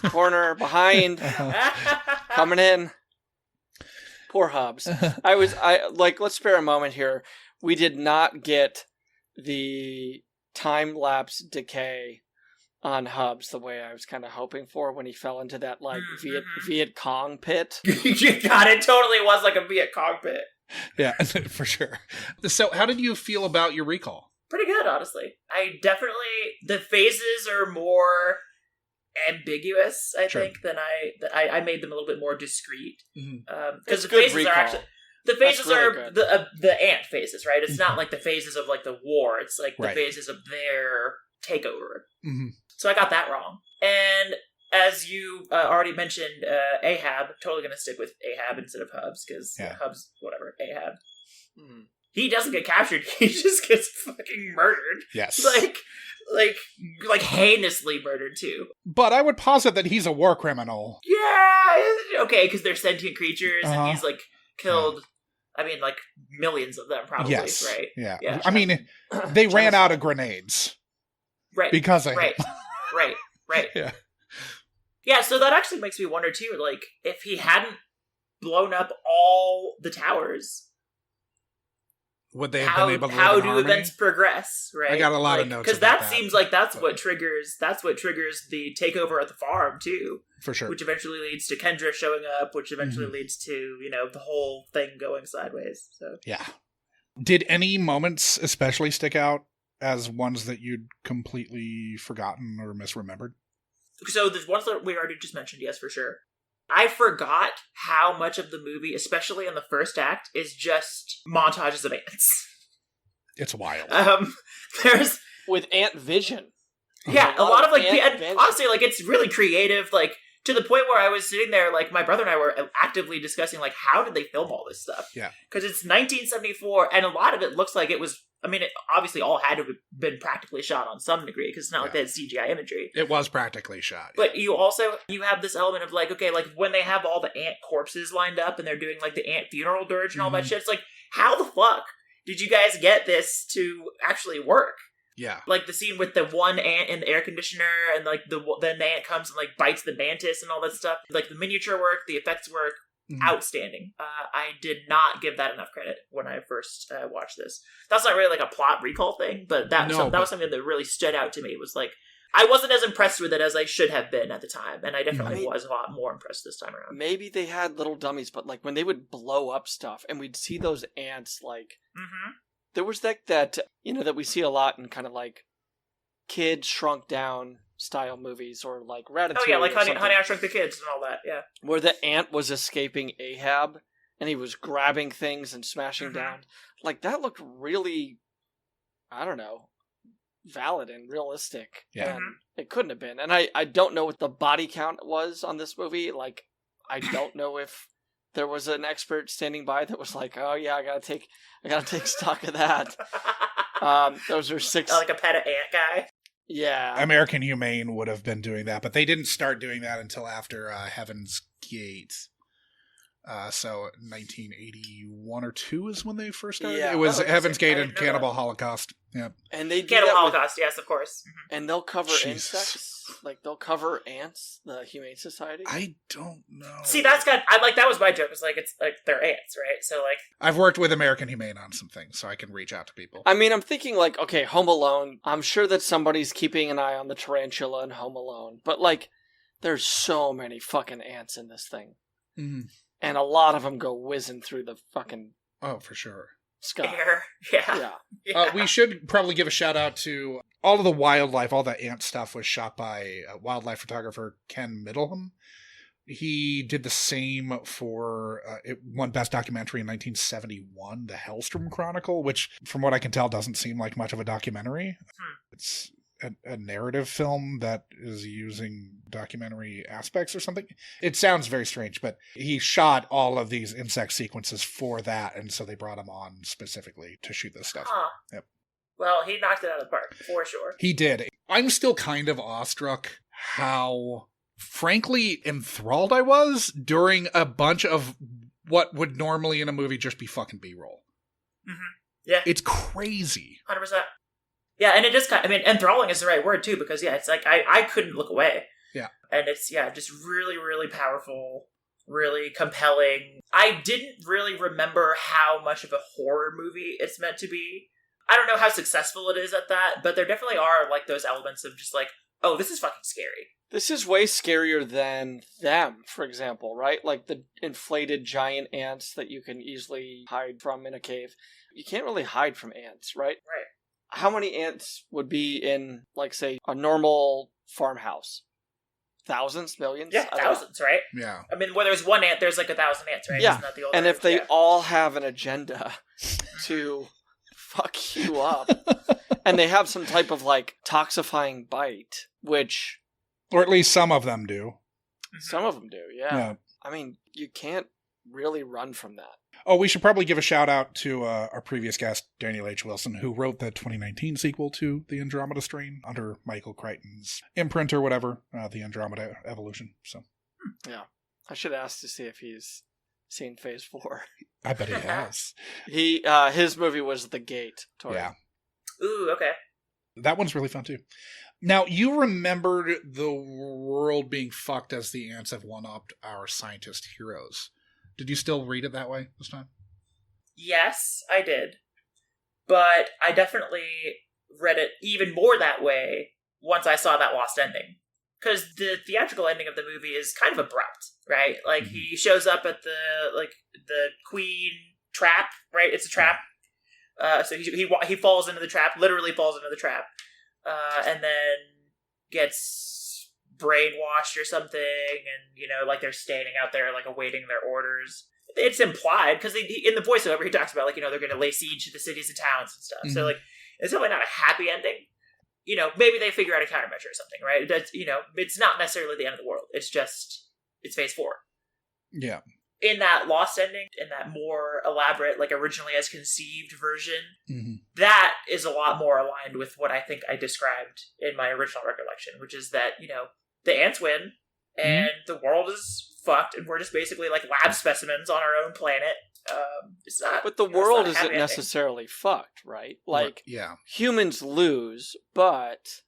Corner, behind, coming in. Poor Hubs. Let's spare a moment here. We did not get the time-lapse decay on Hubs the way I was kind of hoping for when he fell into that like Viet Cong pit. You got it. Totally was like a Viet Cong pit. Yeah, for sure. So how did you feel about your recall? Pretty good, honestly. The phases are more ambiguous, I think, than I made them a little bit more discreet. Because the phases recall. Are actually... The phases really are the ant phases, right? It's not like the phases of like the war. It's like the phases of their takeover. Mm-hmm. So I got that wrong. And as you already mentioned, Ahab, totally going to stick with Ahab instead of Hubs, because Hubs, whatever, Ahab. Mm. He doesn't get captured. He just gets fucking murdered. Yes. Like heinously murdered too. But I would posit that he's a war criminal. Yeah, okay, because they're sentient creatures, and he's like killed, I mean, like millions of them probably, right? Yeah. I mean, they ran out of grenades. Right. Because of him. Right. Yeah. Yeah, so that actually makes me wonder too, like, if he hadn't blown up all the towers, would they have been able to live how in do harmony? Events progress, right? I got a lot of notes because that seems like that's what triggers the takeover at the farm too, for sure. Which eventually leads to Kendra showing up, which eventually leads to the whole thing going sideways. So yeah, did any moments especially stick out as ones that you'd completely forgotten or misremembered? So the ones that we already just mentioned, yes, for sure. I forgot how much of the movie, especially in the first act, is just montages of ants. It's wild. There's with ant vision. Yeah, a lot of like, and honestly, like it's really creative. Like to the point where I was sitting there, like my brother and I were actively discussing, like, how did they film all this stuff? Yeah, because it's 1974, and a lot of it looks like it was. I mean, it obviously all had to have been practically shot on some degree, because it's not like they had CGI imagery. It was practically shot. But you have this element of like, okay, like when they have all the ant corpses lined up and they're doing like the ant funeral dirge and all that shit, it's like, how the fuck did you guys get this to actually work? Yeah. Like the scene with the one ant in the air conditioner, and like then the ant comes and like bites the mantis and all that stuff. Like the miniature work, the effects work, outstanding. I did not give that enough credit when I first watched this. That's not really like a plot recall thing, but that was something that really stood out to me. It was like, I wasn't as impressed with it as I should have been at the time, and I definitely was a lot more impressed this time around. Maybe they had little dummies, but like when they would blow up stuff and we'd see those ants, like there was like that that we see a lot in kind of like Kids Shrunk Down style movies, or like Ratatouille. Oh yeah, like Honey, I Shrunk the Kids and all that. Yeah, where the ant was escaping Ahab, and he was grabbing things and smashing down. Like, that looked really, I don't know, valid and realistic. Yeah. And it couldn't have been. And I don't know what the body count was on this movie. Like, I don't know if there was an expert standing by that was like, oh yeah, I gotta take stock of that. Those are 6. Like a pet ant guy. Yeah. American Humane would have been doing that, but they didn't start doing that until after Heaven's Gate. So 1981 or 2 is when they first started. Yeah. It was Oh, Heaven's Gate and know Cannibal Holocaust. Yeah. And they do Cannibal that with- Holocaust, yes, of course. and they'll cover Jesus. insects. Like, they'll cover ants, the Humane Society. I don't know. See, that was my joke. It's like, they're ants, right? So, like... I've worked with American Humane on some things, so I can reach out to people. I mean, I'm thinking, like, okay, Home Alone. I'm sure that somebody's keeping an eye on the tarantula in Home Alone. But, like, there's so many fucking ants in this thing. Mm. And a lot of them go whizzing through the fucking Oh, for sure. sky. Air. Yeah. Yeah. We should probably give a shout out to all of the wildlife. All the ant stuff was shot by wildlife photographer Ken Middleham. He did the same for it won Best Documentary in 1971, The Hellstrom Chronicle, which, from what I can tell, doesn't seem like much of a documentary. It's a narrative film that is using documentary aspects or something. It sounds very strange, but he shot all of these insect sequences for that, and so they brought him on specifically to shoot this stuff. Huh. Yep. Well, he knocked it out of the park, for sure. He did. I'm still kind of awestruck how, frankly, enthralled I was during a bunch of what would normally in a movie just be fucking B-roll. Mm-hmm. Yeah. It's crazy. 100%. Yeah, and it just enthralling is the right word, too, because, yeah, it's like, I couldn't look away. Yeah. And it's, yeah, just really, really powerful, really compelling. I didn't really remember how much of a horror movie it's meant to be. I don't know how successful it is at that, but there definitely are, like, those elements of just, like, oh, this is fucking scary. This is way scarier than Them, for example, right? Like the inflated giant ants that you can easily hide from in a cave. You can't really hide from ants, right? Right. How many ants would be in, like, say, a normal farmhouse? Thousands? Millions? Yeah, I don't know. thousands, right? Yeah. I mean, where there's one ant, there's like 1,000 ants, right? Yeah, Isn't that the old and if adage? they Yeah. all have an agenda to fuck you up, and they have some type of, like, toxifying bite, which Or at least some of them do. some of them do, yeah. Yeah. I mean, you can't really run from that. Oh, we should probably give a shout out to our previous guest, Daniel H. Wilson, who wrote the 2019 sequel to The Andromeda Strain under Michael Crichton's imprint or whatever, The Andromeda Evolution. So, Yeah. I should ask to see if he's seen Phase 4. I bet he has. His movie was The Gate. Tori. Yeah. Ooh, okay. That one's really fun too. Now, you remembered the world being fucked as the ants have one-upped our scientist heroes. Did you still read it that way this time? Yes, I did. But I definitely read it even more that way once I saw that lost ending. Because the theatrical ending of the movie is kind of abrupt, right? Like, he shows up at the queen trap, right? It's a trap. So he falls into the trap, literally falls into the trap. And then gets brainwashed or something, and, like, they're standing out there, like, awaiting their orders. It's implied, because in the voiceover, he talks about, like, they're going to lay siege to the cities and towns and stuff. Mm-hmm. So, like, it's definitely not a happy ending. Maybe they figure out a countermeasure or something, right? That's, it's not necessarily the end of the world. It's just, it's Phase 4. Yeah. In that lost ending, in that more elaborate, like, originally as conceived version, that is a lot more aligned with what I think I described in my original recollection, which is that, the ants win, and the world is fucked, and we're just basically, like, lab specimens on our own planet. It's not. But the world isn't necessarily fucked, right? Like, yeah. Humans lose, but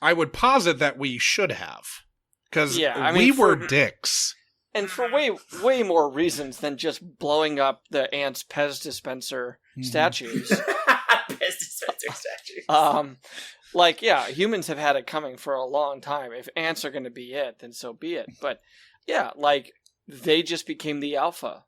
I would posit that we should have. Because we were dicks. And for way more reasons than just blowing up the ants' Pez dispenser statues. Pez dispenser statues. Humans have had it coming for a long time. If ants are going to be it, then so be it. But, they just became the alpha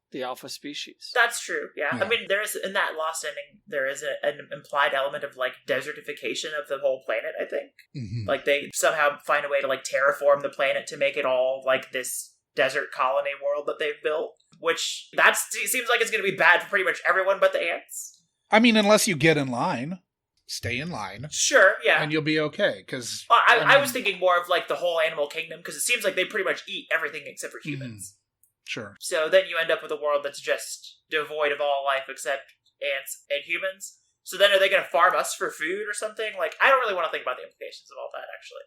species. That's true, yeah. I mean, there is, in that lost ending, there is an implied element of, like, desertification of the whole planet, I think. Mm-hmm. Like, they somehow find a way to, like, terraform the planet to make it all, like, this desert colony world that they've built. which seems like it's going to be bad for pretty much everyone but the ants. I mean, unless you get in line, stay in line. Sure, yeah. And you'll be okay, because... I was thinking more of like the whole animal kingdom, because it seems like they pretty much eat everything except for humans. Sure. So then you end up with a world that's just devoid of all life except ants and humans. So then are they going to farm us for food or something? Like, I don't really want to think about the implications of all that, actually.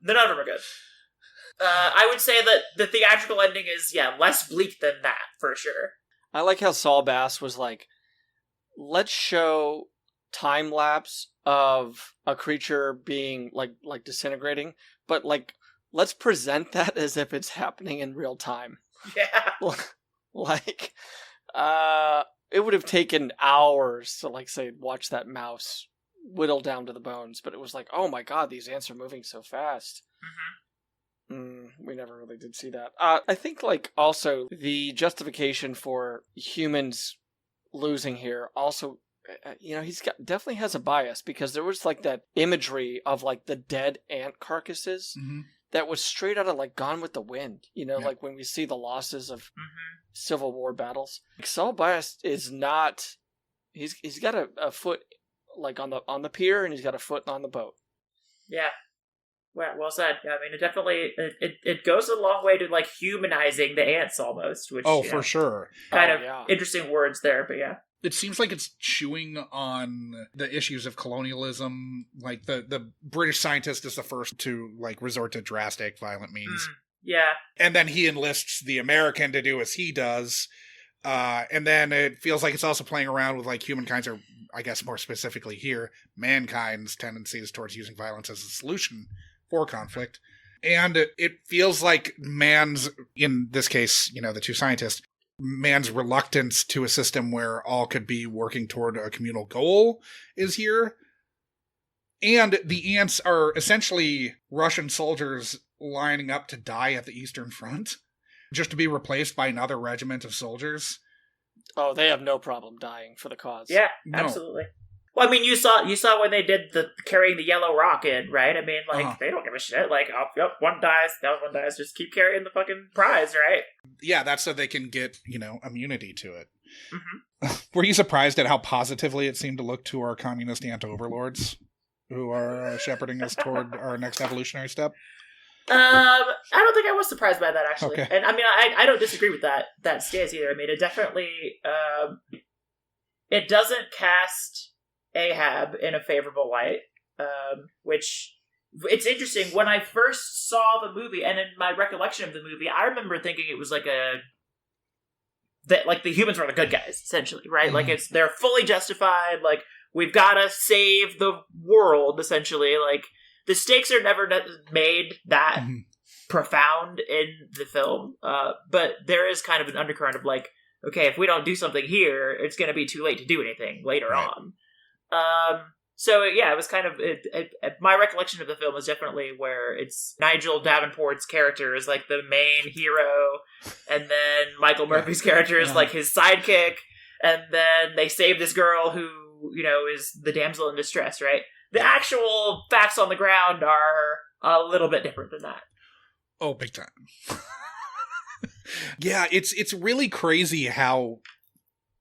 None of them are good. I would say that the theatrical ending is, less bleak than that, for sure. I like how Saul Bass was like, let's show time lapse of a creature being like disintegrating, but like let's present that as if it's happening in real time. Yeah. Like it would have taken hours to like say watch that mouse whittle down to the bones, but it was like, oh my god, these ants are moving so fast. We never really did see that. I think like also the justification for humans losing here also, he's definitely has a bias, because there was like that imagery of like the dead ant carcasses that was straight out of like Gone with the Wind, like when we see the losses of Civil War battles. Like, Saul Bass is not, he's got a foot like on the pier, and he's got a foot on the boat. Yeah. Well said. I mean, it definitely it goes a long way to like humanizing the ants almost. Which for sure. Kind of interesting words there, but yeah. It seems like it's chewing on the issues of colonialism. Like the British scientist is the first to like resort to drastic, violent means. Yeah. And then he enlists the American to do as he does. And then it feels like it's also playing around with like humankind's, or I guess more specifically here, mankind's tendencies towards using violence as a solution for conflict. And it feels like man's, in this case, the two scientists, man's reluctance to a system where all could be working toward a communal goal is here. And the ants are essentially Russian soldiers lining up to die at the Eastern Front, just to be replaced by another regiment of soldiers. Oh, they have no problem dying for the cause. Yeah, absolutely. Well, I mean, you saw when they did the carrying the yellow rock in, right? I mean, like, they don't give a shit. Like, one dies, the other one dies. Just keep carrying the fucking prize, right? Yeah, that's so they can get, immunity to it. Were you surprised at how positively it seemed to look to our communist ant overlords who are shepherding us toward our next evolutionary step? I don't think I was surprised by that, actually. Okay. And I mean, I don't disagree with that stance either. I mean, it definitely, it doesn't cast Ahab in a favorable light, which it's interesting. When I first saw the movie, and in my recollection of the movie, I remember thinking it was like that like the humans were the good guys, essentially, right? Like they're fully justified. Like, we've got to save the world, essentially. Like, the stakes are never made that profound in the film, but there is kind of an undercurrent of like, okay, if we don't do something here, it's going to be too late to do anything later on. So yeah, it was kind of my recollection of the film is definitely where it's Nigel Davenport's character is like the main hero, and then Michael Murphy's character is like his sidekick, and then they save this girl who is the damsel in distress, right? The actual facts on the ground are a little bit different than that. Oh, big time. Yeah, it's really crazy how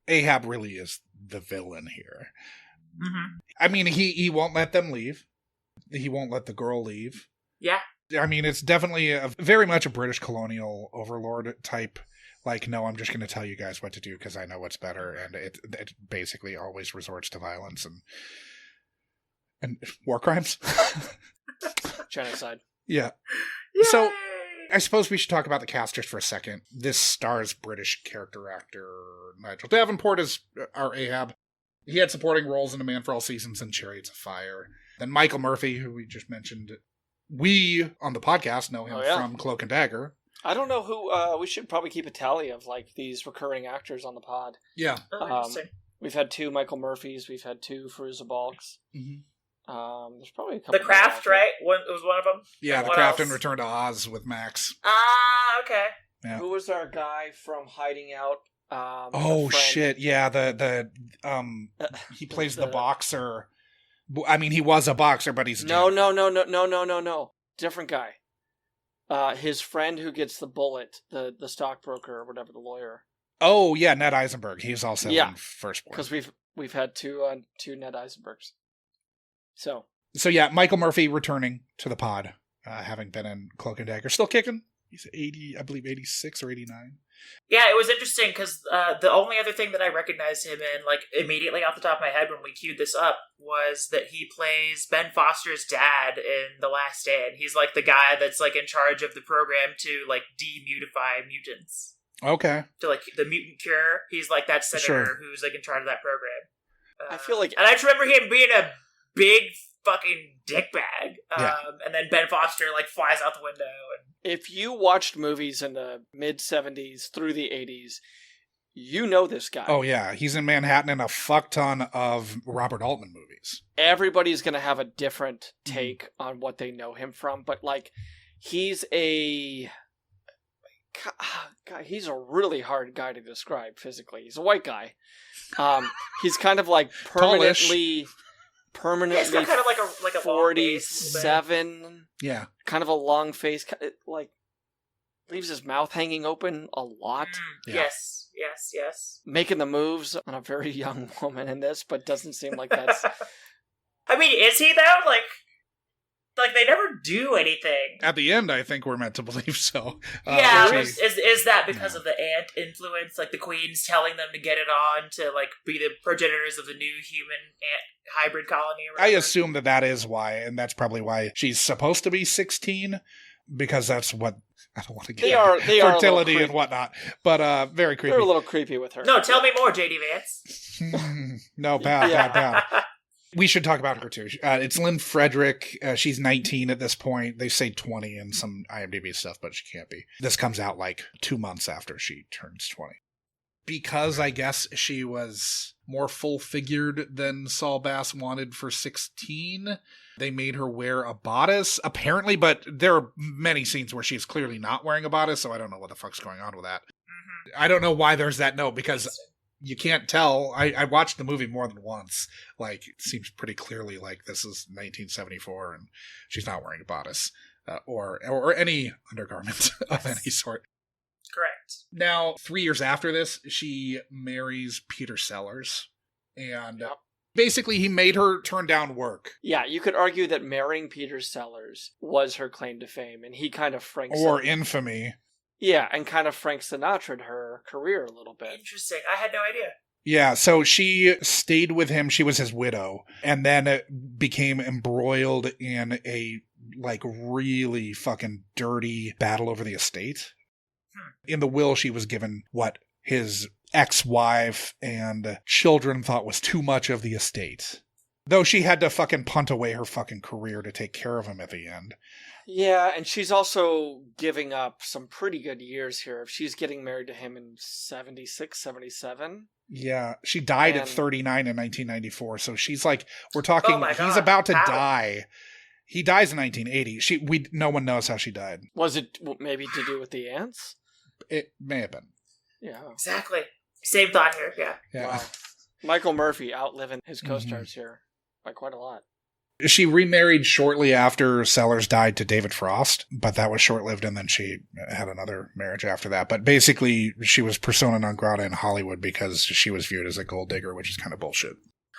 Ahab really is the villain here. I mean, he won't let them leave. He won't let the girl leave. Yeah. I mean, it's definitely very much a British colonial overlord type. Like, no, I'm just going to tell you guys what to do because I know what's better. And it basically always resorts to violence and war crimes. Genocide. Yeah. Yay! So I suppose we should talk about the casters for a second. This stars British character actor Nigel Davenport as our Ahab. He had supporting roles in A Man for All Seasons and Chariots of Fire. Then Michael Murphy, who we just mentioned. We, on the podcast, know him from Cloak and Dagger. I don't know who, we should probably keep a tally of, like, these recurring actors on the pod. Yeah. We've had 2 Michael Murphys, we've had 2 Fairuza Balks. There's probably a couple. The Craft, right? It was one of them? Yeah, The Craft and Return to Oz with Max. Ah, okay. Yeah. Who was our guy from Hiding Out? Oh shit! Yeah, he plays the boxer. I mean, he was a boxer, but he's no. Different guy. His friend who gets the bullet, the stockbroker or whatever, the lawyer. Oh yeah, Ned Eisenberg. He's also in Firstborn. Because we've had two Ned Eisenbergs. So yeah, Michael Murphy returning to the pod, having been in Cloak and Dagger, still kicking. He's 80, I believe 86 or 89. Yeah, it was interesting because the only other thing that I recognized him in, like, immediately off the top of my head when we queued this up, was that he plays Ben Foster's dad in The Last Stand. He's, like, the guy that's, like, in charge of the program to, like, demutify mutants. Okay. To, like, the mutant cure. He's, like, that senator who's, like, in charge of that program. I feel like... And I just remember him being a big fucking dickbag. And then Ben Foster, like, flies out the window. And if you watched movies in the mid-70s through the 80s, you know this guy. Oh, yeah. He's in Manhattan in a fuck ton of Robert Altman movies. Everybody's going to have a different take on what they know him from, but, like, he's a... God, he's a really hard guy to describe physically. He's a white guy. He's kind of, like, permanently he's got kind of like a 47. Yeah. Kind of a long face, like leaves his mouth hanging open a lot. Yes. Making the moves on a very young woman in this, but doesn't seem like that's... I mean, is he though? Like they never do anything. At the end, I think we're meant to believe so. Is that because of the ant influence? Like the queen's telling them to get it on to like be the progenitors of the new human ant hybrid colony? Or I assume that is why, and that's probably why she's supposed to be 16, because that's what... I don't want to get they fertility and whatnot, but very creepy. They're a little creepy with her. No, tell me more, J.D. Vance. No, bad. We should talk about her, too. It's Lynn Frederick. She's 19 at this point. They say 20 in some IMDb stuff, but she can't be. This comes out like 2 months after she turns 20. Because I guess she was more full-figured than Saul Bass wanted for 16, they made her wear a bodice, apparently, but there are many scenes where she's clearly not wearing a bodice, so I don't know what the fuck's going on with that. Mm-hmm. I don't know why there's that note, because... You can't tell. I watched the movie more than once. Like, it seems pretty clearly like this is 1974 and she's not wearing a bodice or any undergarment of any sort. Correct. Now, 3 years after this, she marries Peter Sellers. And basically he made her turn down work. Yeah, you could argue that marrying Peter Sellers was her claim to fame, and he kind of franks... Or infamy. Yeah, and kind of Frank Sinatra'd her career a little bit. Interesting. I had no idea. Yeah, so she stayed with him. She was his widow, and then became embroiled in a, like, really fucking dirty battle over the estate. In the will, she was given what his ex-wife and children thought was too much of the estate. Though she had to fucking punt away her fucking career to take care of him at the end. Yeah, and she's also giving up some pretty good years here. If she's getting married to him in 76, 77. Yeah, she died at 39 in 1994. So she's like, we're talking, he's about to die. He dies in 1980. No one knows how she died. Was it maybe to do with the ants? It may have been. Yeah. Exactly. Same thought here, yeah. Wow. Michael Murphy outliving his co-stars here by quite a lot. She remarried shortly after Sellers died to David Frost, but that was short-lived, and then she had another marriage after that. But basically, she was persona non grata in Hollywood because she was viewed as a gold digger, which is kind of bullshit.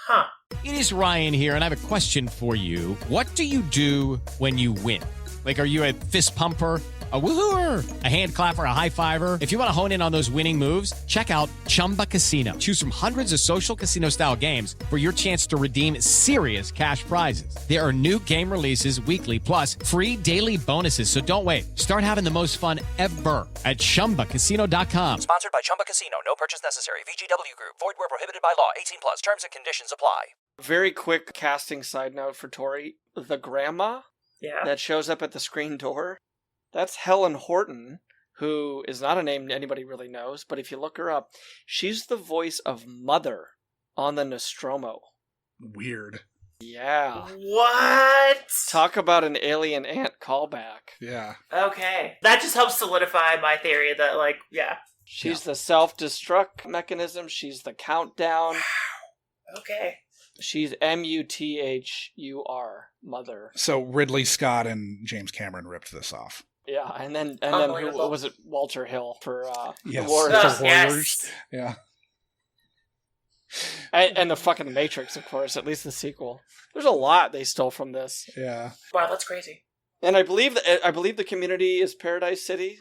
Huh. It is Ryan here, and I have a question for you. What do you do when you win? Like, are you a fist pumper? A woohooer, a hand clapper, a high fiver. If you want to hone in on those winning moves, check out Chumba Casino. Choose from hundreds of social casino style games for your chance to redeem serious cash prizes. There are new game releases weekly, plus free daily bonuses. So don't wait. Start having the most fun ever at ChumbaCasino.com. Sponsored by Chumba Casino. No purchase necessary. VGW Group. Void where prohibited by law. 18 plus. Terms and conditions apply. Very quick casting side note for Tori. The grandma that shows up at the screen door. That's Helen Horton, who is not a name anybody really knows, but if you look her up, she's the voice of Mother on the Nostromo. Weird. Yeah. What? Talk about an alien ant callback. Yeah. Okay. That just helps solidify my theory that, like, She's the self-destruct mechanism. She's the countdown. Okay. She's Muthur, Mother. So Ridley Scott and James Cameron ripped this off. Yeah, and then who was it? Walter Hill for Yes, the Warriors. the Warriors. Yeah. And the fucking Matrix, of course, at least the sequel. There's a lot they stole from this. Yeah. Wow, that's crazy. And I believe the community is Paradise City.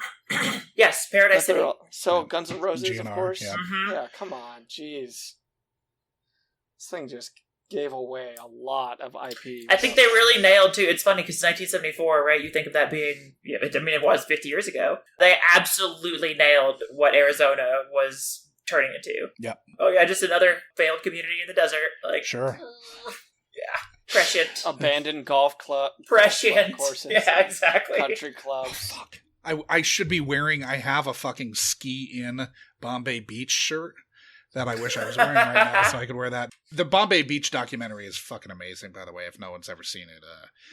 Yes, Paradise City. So Guns N' Roses, GNR, of course. yeah. Mm-hmm. Yeah, come on, jeez. This thing just gave away a lot of IP. I think they really nailed, too. It's funny, because 1974, right, you think of that being, it was 50 years ago. They absolutely nailed what Arizona was turning into. Yep. Oh, yeah, just another failed community in the desert. Like, Sure. Yeah. Prescient. Abandoned golf club. Prescient. Courses. Yeah, exactly. Country clubs. Fuck. I should be wearing, I have a fucking Ski In Bombay Beach shirt that I wish I was wearing right now so I could wear that. The Bombay Beach documentary is fucking amazing, by the way, if no one's ever seen it.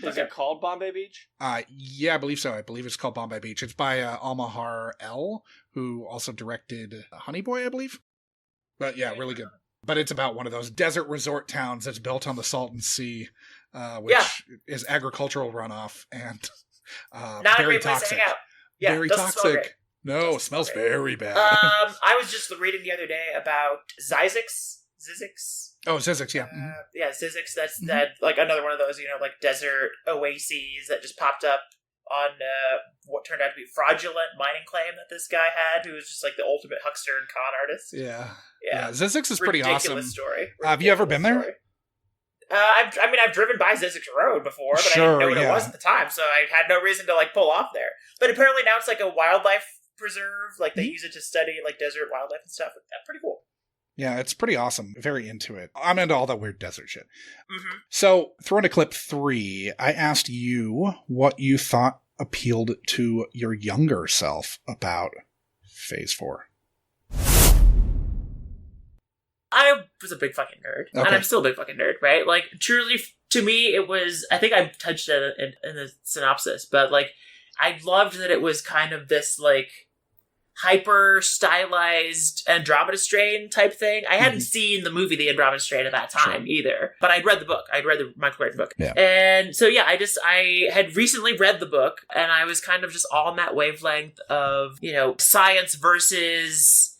Is it called Bombay Beach? Yeah, I believe so. I believe it's called Bombay Beach. It's by Almahar L, who also directed Honey Boy, I believe. But yeah, really good. But it's about one of those desert resort towns that's built on the Salton Sea, which is agricultural runoff and Not very a great place toxic. to hang out. Yeah, very doesn't smell great. toxic. No, it smells very bad. I was just reading the other day about Zizix. Oh, Zizix, yeah. Yeah, Zizix. That's that like another one of those, like desert oases that just popped up on what turned out to be fraudulent mining claim that this guy had, who was just like the ultimate huckster and con artist. Yeah. Zizix is pretty awesome. Ridiculous story. Have you ever been there? I've driven by Zizix Road before, but I didn't know what it was at the time, so I had no reason to pull off there. But apparently now it's like a wildlife preserve. Like they use it to study desert wildlife and stuff. That's pretty cool. Yeah, it's pretty awesome. Very into it. I'm into all that weird desert shit. Mm-hmm. So, throwing to clip 3, I asked you what you thought appealed to your younger self about Phase 4. I was a big fucking nerd, and I'm still a big fucking nerd, right? Like, truly, to me, it was, I think I touched it in the synopsis, but, I loved that it was kind of this, hyper stylized Andromeda Strain type thing. I hadn't seen the movie The Andromeda Strain at that time either, but I'd read the book. I'd read the Michael Crichton book. Yeah. And so, I had recently read the book, and I was kind of just all on that wavelength of, science versus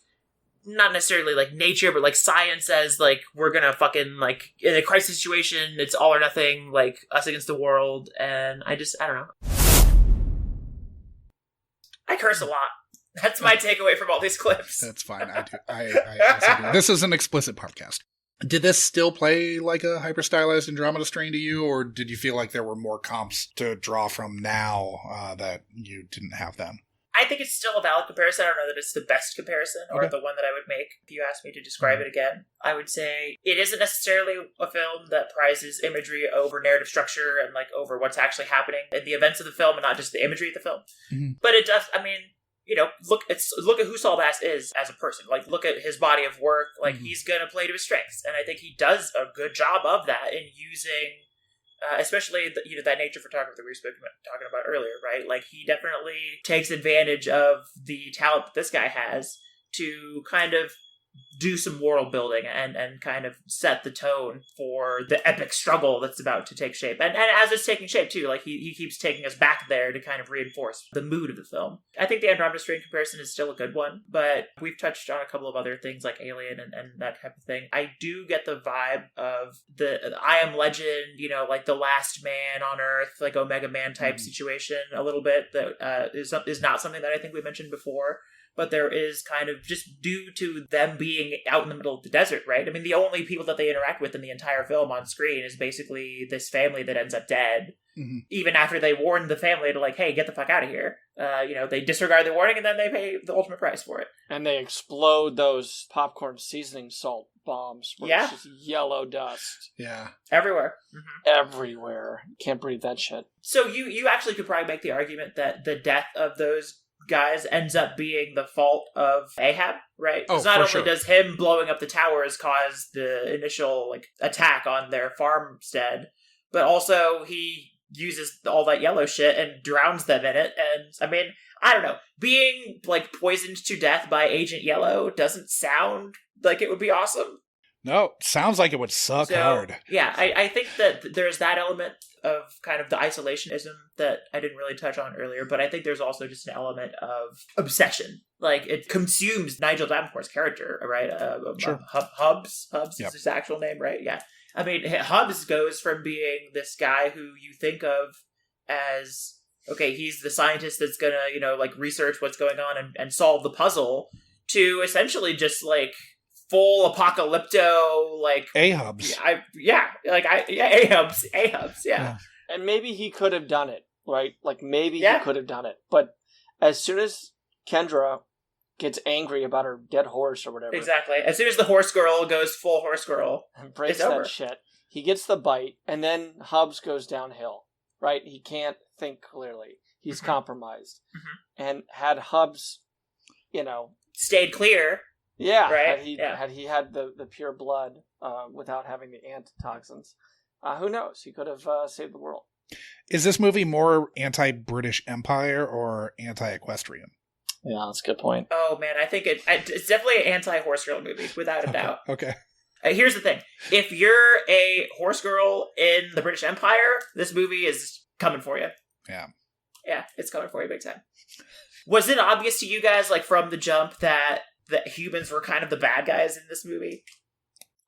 not necessarily nature, but science as we're gonna fucking in a crisis situation, it's all or nothing, us against the world. And I don't know. I curse a lot. That's my takeaway from all these clips. That's fine. I do. I also do. This is an explicit podcast. Did this still play like a hyper stylized Andromeda Strain to you, or did you feel like there were more comps to draw from now that you didn't have then? I think it's still a valid comparison. I don't know that it's the best comparison or the one that I would make. If you asked me to describe it again, I would say it isn't necessarily a film that prizes imagery over narrative structure and over what's actually happening in the events of the film and not just the imagery of the film. Mm-hmm. But it does, look at who Saul Bass is as a person. Look at his body of work. He's going to play to his strengths. And I think he does a good job of that in using... especially that nature photography that we were talking about earlier, right? He definitely takes advantage of the talent that this guy has to kind of do some world building and kind of set the tone for the epic struggle that's about to take shape. And as it's taking shape too, he keeps taking us back there to kind of reinforce the mood of the film. I think the Andromeda Strain comparison is still a good one, but we've touched on a couple of other things like Alien and that type of thing. I do get the vibe of the I Am Legend, the last man on Earth, Omega Man type situation a little bit that is not something that I think we mentioned before. But there is kind of just due to them being out in the middle of the desert, right? I mean, the only people that they interact with in the entire film on screen is basically this family that ends up dead. Mm-hmm. Even after they warn the family to hey, get the fuck out of here. They disregard the warning and then they pay the ultimate price for it. And they explode those popcorn seasoning salt bombs. Where it's just yellow dust. Yeah. Everywhere. Mm-hmm. Everywhere. Can't breathe that shit. So you actually could probably make the argument that the death of those guys ends up being the fault of Ahab, right? Because not only does him blowing up the towers cause the initial attack on their farmstead, but also he uses all that yellow shit and drowns them in it. And I mean, I don't know, being poisoned to death by Agent Yellow doesn't sound like it would be awesome. No, sounds like it would suck hard. Yeah, I think that there's that element of kind of the isolationism that I didn't really touch on earlier, but I think there's also just an element of obsession. Like, it consumes Nigel Davenport's character, right? Sure. Hubs Yep. is his actual name, right? Yeah. I mean, Hubs goes from being this guy who you think of as, okay, he's the scientist that's gonna, like, research what's going on and solve the puzzle, to essentially just, like, full apocalypto, like A-hubs. A-hubs, yeah. And maybe he could have done it, right? Like, maybe he could have done it. But as soon as Kendra gets angry about her dead horse or whatever. Exactly. As soon as the horse girl goes full horse girl, and breaks it's over. that shit, he gets the bite, and then Hubs goes downhill, right? He can't think clearly. He's compromised. And had Hubs, stayed clear. Yeah, right? Had he had the pure blood without having the antitoxins, who knows? He could have saved the world. Is this movie more anti-British Empire or anti-equestrian? Yeah, that's a good point. Oh, man, I think it's definitely an anti-horse girl movie, without a doubt. Okay. Here's the thing. If you're a horse girl in the British Empire, this movie is coming for you. Yeah. Yeah, it's coming for you big time. Was it obvious to you guys, like, from the jump that humans were kind of the bad guys in this movie?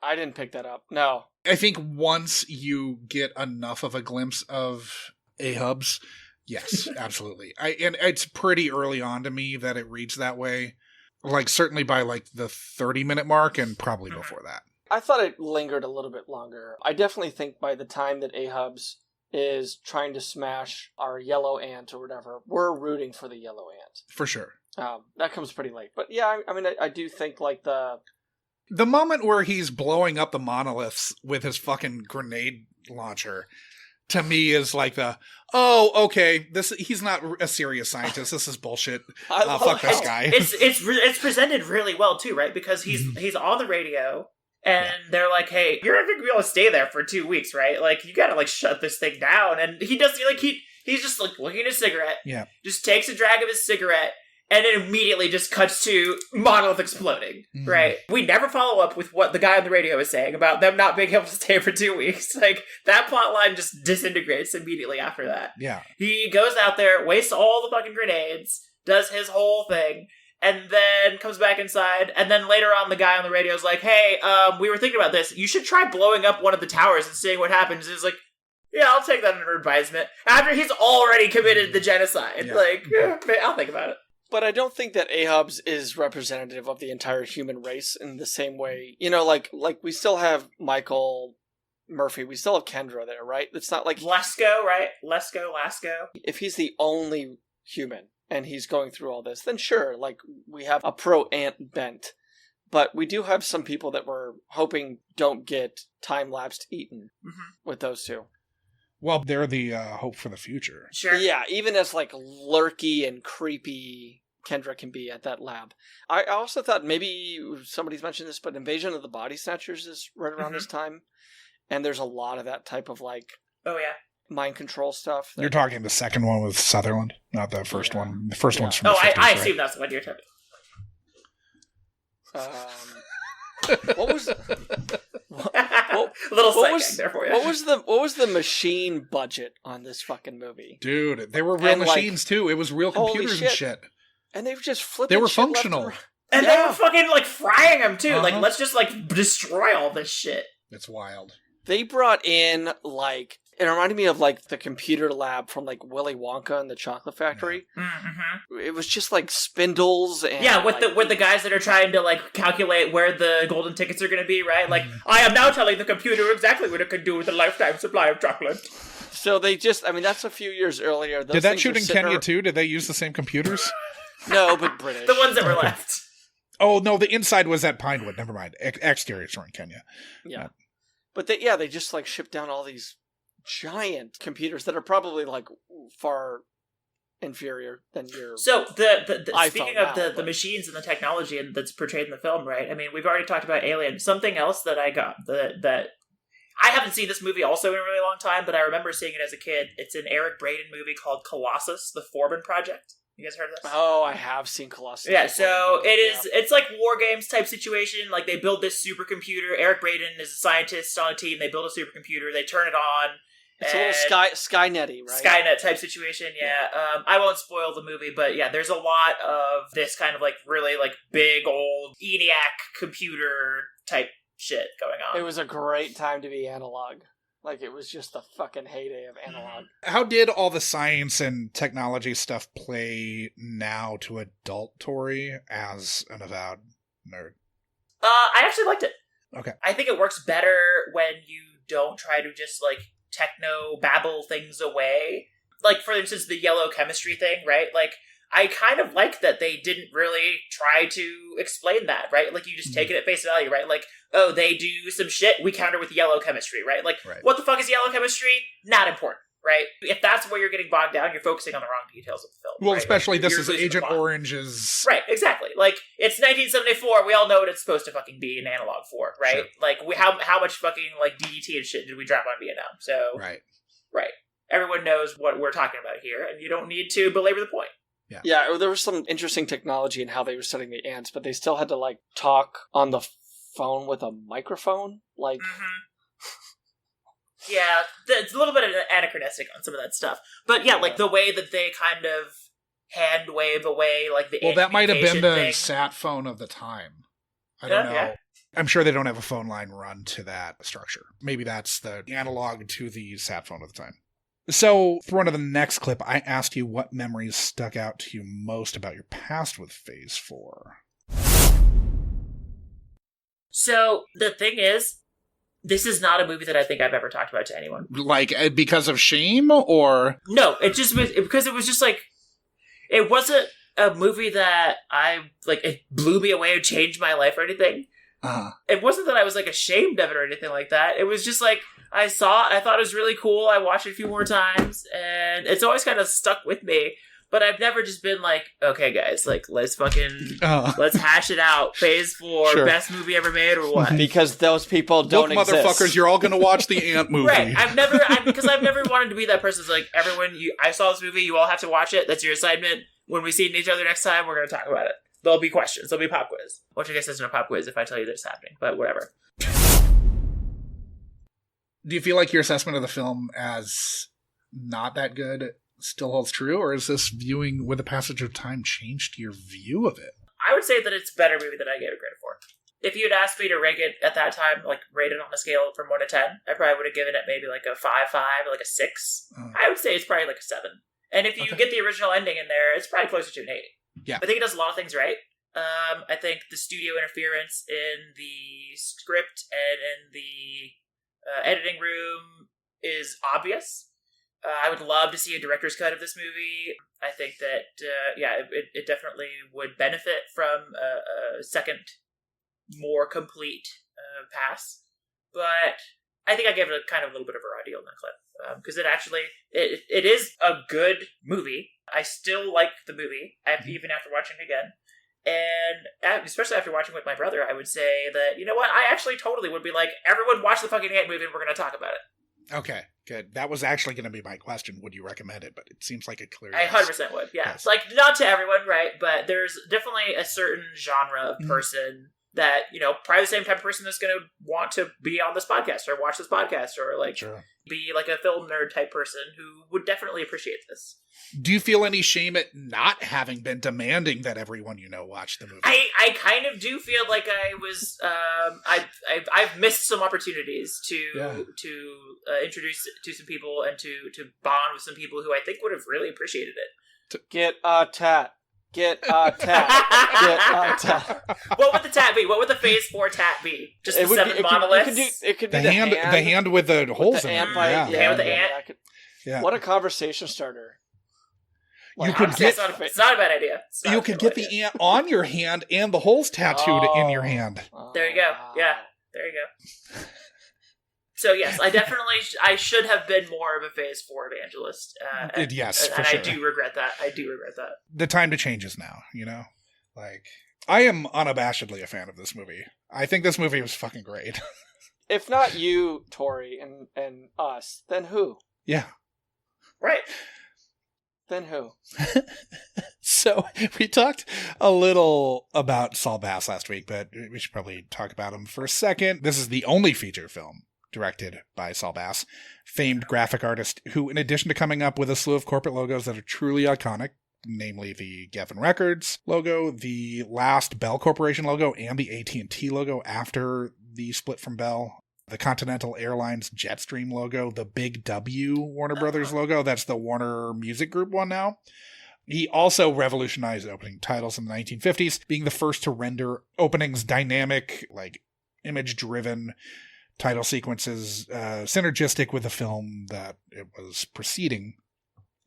I didn't pick that up. No. I think once you get enough of a glimpse of A-hubs, yes, absolutely. And it's pretty early on to me that it reads that way. Like, certainly by, like, the 30-minute mark and probably before that. I thought it lingered a little bit longer. I definitely think by the time that A-hubs is trying to smash our yellow ant or whatever, we're rooting for the yellow ant. For sure. That comes pretty late. But yeah, I mean, I do think, like, the moment where he's blowing up the monoliths with his fucking grenade launcher, to me, is like okay, he's not a serious scientist. This is bullshit. Fuck this guy. It's presented really well too, right? Because he's on the radio, and they're like, "Hey, you're not going to be able to stay there for 2 weeks, right? Like, you got to, like, shut this thing down." And he does, like, he's just, like, looking at a cigarette. Yeah. Just takes a drag of his cigarette. And it immediately just cuts to monolith exploding, right? We never follow up with what the guy on the radio is saying about them not being able to stay for 2 weeks. Like, that plot line just disintegrates immediately after that. Yeah. He goes out there, wastes all the fucking grenades, does his whole thing, and then comes back inside. And then later on, the guy on the radio is like, "Hey, we were thinking about this. You should try blowing up one of the towers and seeing what happens." And he's like, "Yeah, I'll take that under advisement." After he's already committed the genocide. Yeah. Like, I'll think about it. But I don't think that A-hubs is representative of the entire human race in the same way. Like we still have Michael Murphy. We still have Kendra there, right? It's not like... Lesko, right? Lasco. If he's the only human and he's going through all this, then sure, like, we have a pro-ant bent. But we do have some people that we're hoping don't get time-lapsed eaten with those two. Well, they're the hope for the future. Sure. Yeah, even as, like, lurky and creepy Kendra can be at that lab. I also thought maybe somebody's mentioned this, but Invasion of the Body Snatchers is right around this time. And there's a lot of that type of, like... Oh, yeah. Mind control stuff. You're talking the second one with Sutherland, not the first one. The first one's from the 50s, I right? assume that's what you're talking What was... little sidekick there for you. What was the machine budget on this fucking movie? Dude, they were real machines too. It was real computers and shit. And they were just flipping. They were shit functional. left and they were fucking, like, frying them too. Like, let's just, like, destroy all this shit. It's wild. They brought in, like, it reminded me of, like, the computer lab from, like, Willy Wonka and the Chocolate Factory. Mm-hmm. It was just, like, spindles and... Yeah, with the guys that are trying to, like, calculate where the golden tickets are going to be, right? Like, I am now telling the computer exactly what it can do with a lifetime supply of chocolate. So they just... I mean, that's a few years earlier. Did that shoot in Kenya, too? Did they use the same computers? No, but British. The ones that were left. Oh, no, the inside was at Pinewood. Never mind. Exteriors were in Kenya. Yeah. But they just, like, shipped down all these giant computers that are probably, like, far inferior than your... So, speaking of now, the machines and the technology that's portrayed in the film, right? I mean, we've already talked about Alien. Something else that I got, that I haven't seen this movie also in a really long time, but I remember seeing it as a kid. It's an Eric Braeden movie called Colossus, The Foreman Project. You guys heard of this? Oh, I have seen Colossus. Yeah, so it's like War Games type situation. Like, they build this supercomputer. Eric Braeden is a scientist on a team. They build a supercomputer. They turn it on. It's a little Skynet-y, right? Skynet type situation, yeah. I won't spoil the movie, but yeah, there's a lot of this kind of like really like big old ENIAC computer type shit going on. It was a great time to be analog. Like, it was just the fucking heyday of analog. How did all the science and technology stuff play now to adult Tori as an avowed nerd? I actually liked it. Okay. I think it works better when you don't try to just like techno babble things away. Like, for instance, the yellow chemistry thing, right? Like, I kind of like that they didn't really try to explain that, right? Like, you just take it at face value, right? Like, oh, they do some shit, we counter with yellow chemistry, right? Like, What the fuck is yellow chemistry? Not important, right? If that's where you're getting bogged down, you're focusing on the wrong details of the film. Well, right? especially like, this is Agent Orange's... Right, exactly. Like, it's 1974, we all know what it's supposed to fucking be in analog for, right? Sure. Like, how much fucking, like, DDT and shit did we drop on Vietnam? So... Right. Everyone knows what we're talking about here, and you don't need to belabor the point. Yeah, there was some interesting technology in how they were studying the ants, but they still had to, like, talk on the phone with a microphone. Like... Yeah, it's a little bit anachronistic on some of that stuff. But yeah, like, the way that they kind of hand wave away, like, the that might have been the thing. sat phone of the time. I don't know. Yeah. I'm sure they don't have a phone line run to that structure. Maybe that's the analog to the sat phone of the time. So, for one of the next clip, I asked you what memories stuck out to you most about your past with Phase 4. So, the thing is, this is not a movie that I think I've ever talked about to anyone. Like, because of shame, or...? No, it just was, because it was just like, it wasn't a movie that it blew me away or changed my life or anything. It wasn't that I was, like, ashamed of it or anything like that. It was just like, I thought it was really cool. I watched it a few more times, and it's always kind of stuck with me. But I've never just been like, okay, guys, like, let's hash it out. Phase 4, best movie ever made, or what? Because those people don't exist. Motherfuckers, you're all going to watch the Ant movie. Right. Because I've never wanted to be that person who's like, everyone, I saw this movie, you all have to watch it. That's your assignment. When we see each other next time, we're going to talk about it. There'll be questions. There'll be pop quiz. Which I guess isn't a pop quiz if I tell you that it's happening, but whatever. Do you feel like your assessment of the film as not that good still holds true, or is this viewing with the passage of time changed your view of it? I would say that it's a better movie than I gave it credit for. If you had asked me to rank it at that time, like rate it on a scale from 1 to 10, I probably would have given it maybe like a 5.5 or like a 6. I would say it's probably like a 7. And if you get the original ending in there, it's probably closer to an 8. Yeah. I think it does a lot of things right. I think the studio interference in the script and in the editing room is obvious. I would love to see a director's cut of this movie. I think that, it definitely would benefit from a second, more complete pass. But I think I gave it a kind of a little bit of a raw deal in that clip. Because it is a good movie. I still like the movie, even after watching it again. And especially after watching with my brother, I would say that, you know what, I actually totally would be like, everyone watch the fucking Ant movie and we're going to talk about it. Okay, good. That was actually going to be my question. Would you recommend it? But it seems like a clear yes. I 100% would, yeah. Yes. Like, not to everyone, right? But there's definitely a certain genre of person that, you know, probably the same type of person that's going to want to be on this podcast or watch this podcast or, like, be like a film nerd type person who would definitely appreciate this. Do you feel any shame at not having been demanding that everyone you know watch the movie? I kind of do feel like I was I've missed some opportunities to introduce to some people and to bond with some people who I think would have really appreciated it. Get a tat. Get a tat. Get a tat. What would the tat be? What would the Phase 4 tat be? Just the 7 monoliths? It could be the hand with the holes in it. The hand with the ant. Yeah. What a conversation starter. You could get, it's not a bad idea. You could get the ant on your hand and the holes tattooed in your hand. There you go. Yeah, there you go. So yes, I should have been more of a Phase 4 evangelist. Yes, for and sure. I do regret that. The time to change is now, you know? Like, I am unabashedly a fan of this movie. I think this movie was fucking great. If not you, Tori, and us, then who? Yeah. Right. Then who? So we talked a little about Saul Bass last week, but we should probably talk about him for a second. This is the only feature film directed by Saul Bass, famed graphic artist who, in addition to coming up with a slew of corporate logos that are truly iconic, namely the Geffen Records logo, the last Bell Corporation logo, and the AT&T logo after the split from Bell, the Continental Airlines Jetstream logo, the Big W Warner Brothers logo, that's the Warner Music Group one now. He also revolutionized opening titles in the 1950s, being the first to render openings dynamic, like image-driven title sequences, synergistic with the film that it was preceding,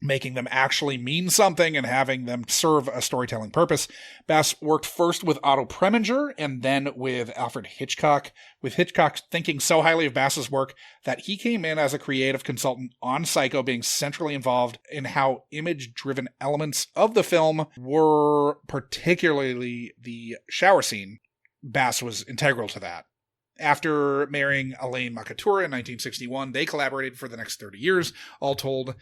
making them actually mean something and having them serve a storytelling purpose. Bass worked first with Otto Preminger and then with Alfred Hitchcock, with Hitchcock thinking so highly of Bass's work that he came in as a creative consultant on Psycho, being centrally involved in how image-driven elements of the film were, particularly the shower scene. Bass was integral to that. After marrying Elaine Makatura in 1961, they collaborated for the next 30 years. All told,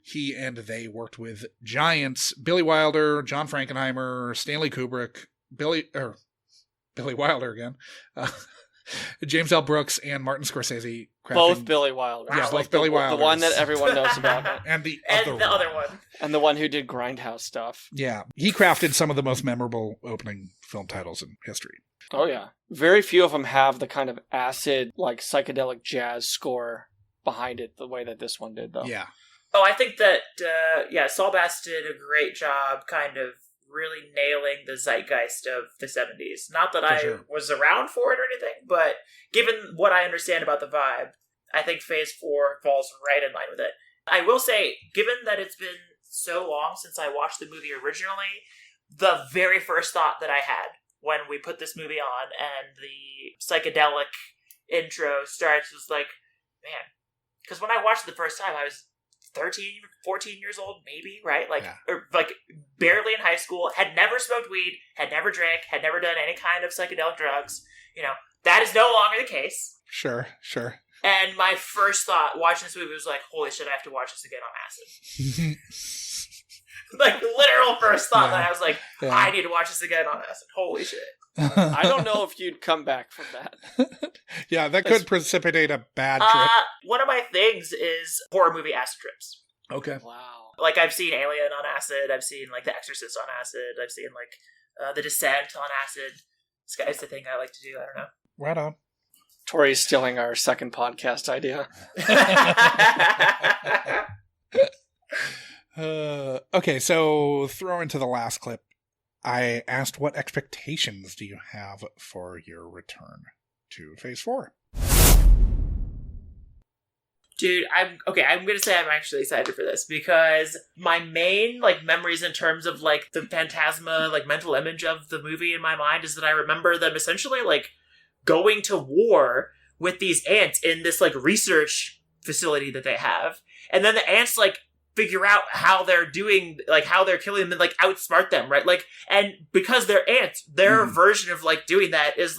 he and they worked with giants Billy Wilder, John Frankenheimer, Stanley Kubrick, Billy Wilder again, James L. Brooks, and Martin Scorsese. Both Billy Wilder. Yeah, both Billy Wilder. The one that everyone knows about. And the other one. And the one who did Grindhouse stuff. Yeah. He crafted some of the most memorable opening film titles in history. Oh, yeah. Very few of them have the kind of acid, like, psychedelic jazz score behind it the way that this one did, though. Yeah. Oh, I think that, Saul Bass did a great job kind of really nailing the zeitgeist of the 70s. Not that I was around for it or anything, but given what I understand about the vibe, I think Phase 4 falls right in line with it. I will say, given that it's been so long since I watched the movie originally, the very first thought that I had when we put this movie on and the psychedelic intro starts was like, man, because when I watched it the first time, I was 13, 14 years old, maybe, right? Or barely in high school, had never smoked weed, had never drank, had never done any kind of psychedelic drugs. That is no longer the case. Sure. And my first thought watching this movie was like, holy shit, I have to watch this again on acid. Literal first thought that I was like, I need to watch this again on acid. Holy shit. I don't know if you'd come back from that. Yeah, that could precipitate a bad trip. One of my things is horror movie acid trips. Okay. Wow. I've seen Alien on acid. I've seen The Exorcist on acid. I've seen The Descent on acid. It's the thing I like to do. I don't know. Right on. Tori's stealing our second podcast idea. Okay, so throw into the last clip. I asked, what expectations do you have for your return to Phase 4? Dude, I'm going to say I'm actually excited for this because my main, memories in terms of, the phantasma, mental image of the movie in my mind is that I remember them essentially, going to war with these ants in this, research facility that they have. And then the ants, figure out how they're doing, how they're killing them and, outsmart them, right? And because they're ants, their version of, doing that is,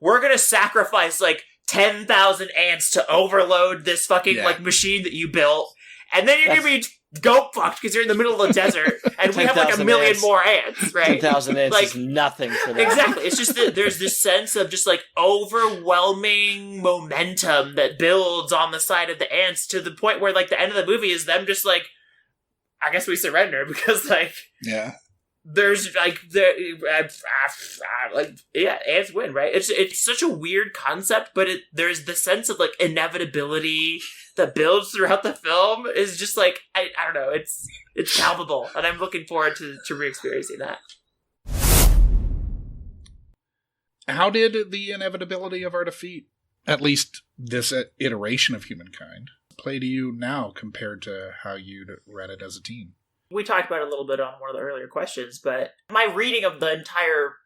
we're gonna sacrifice, 10,000 ants to overload this fucking, machine that you built. And then you're gonna be goat fucked because you're in the middle of the desert and we have, a million more ants, right? 10,000 ants is nothing for that. Exactly. It's just that there's this sense of just, overwhelming momentum that builds on the side of the ants to the point where, the end of the movie is them just, I guess we surrender because, yeah. There's, ants win, right? It's such a weird concept, but there's the sense of, inevitability that builds throughout the film is just, I don't know, it's palpable, and I'm looking forward to re-experiencing that. How did the inevitability of our defeat, at least this iteration of humankind, play to you now compared to how you'd read it as a teen? We talked about it a little bit on one of the earlier questions, but my reading of the entire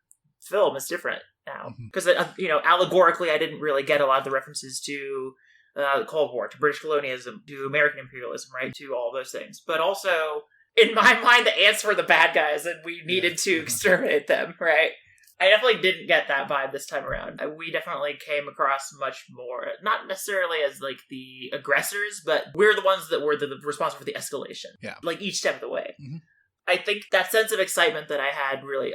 film is different now. Because, allegorically, I didn't really get a lot of the references to the Cold War, to British colonialism, to American imperialism, right? To all those things. But also, in my mind, the ants were the bad guys and we needed to exterminate them, right? I definitely didn't get that vibe this time around. We definitely came across much more, not necessarily as the aggressors, but we're the ones that were the responsible for the escalation. Yeah. Each step of the way. I think that sense of excitement that I had really,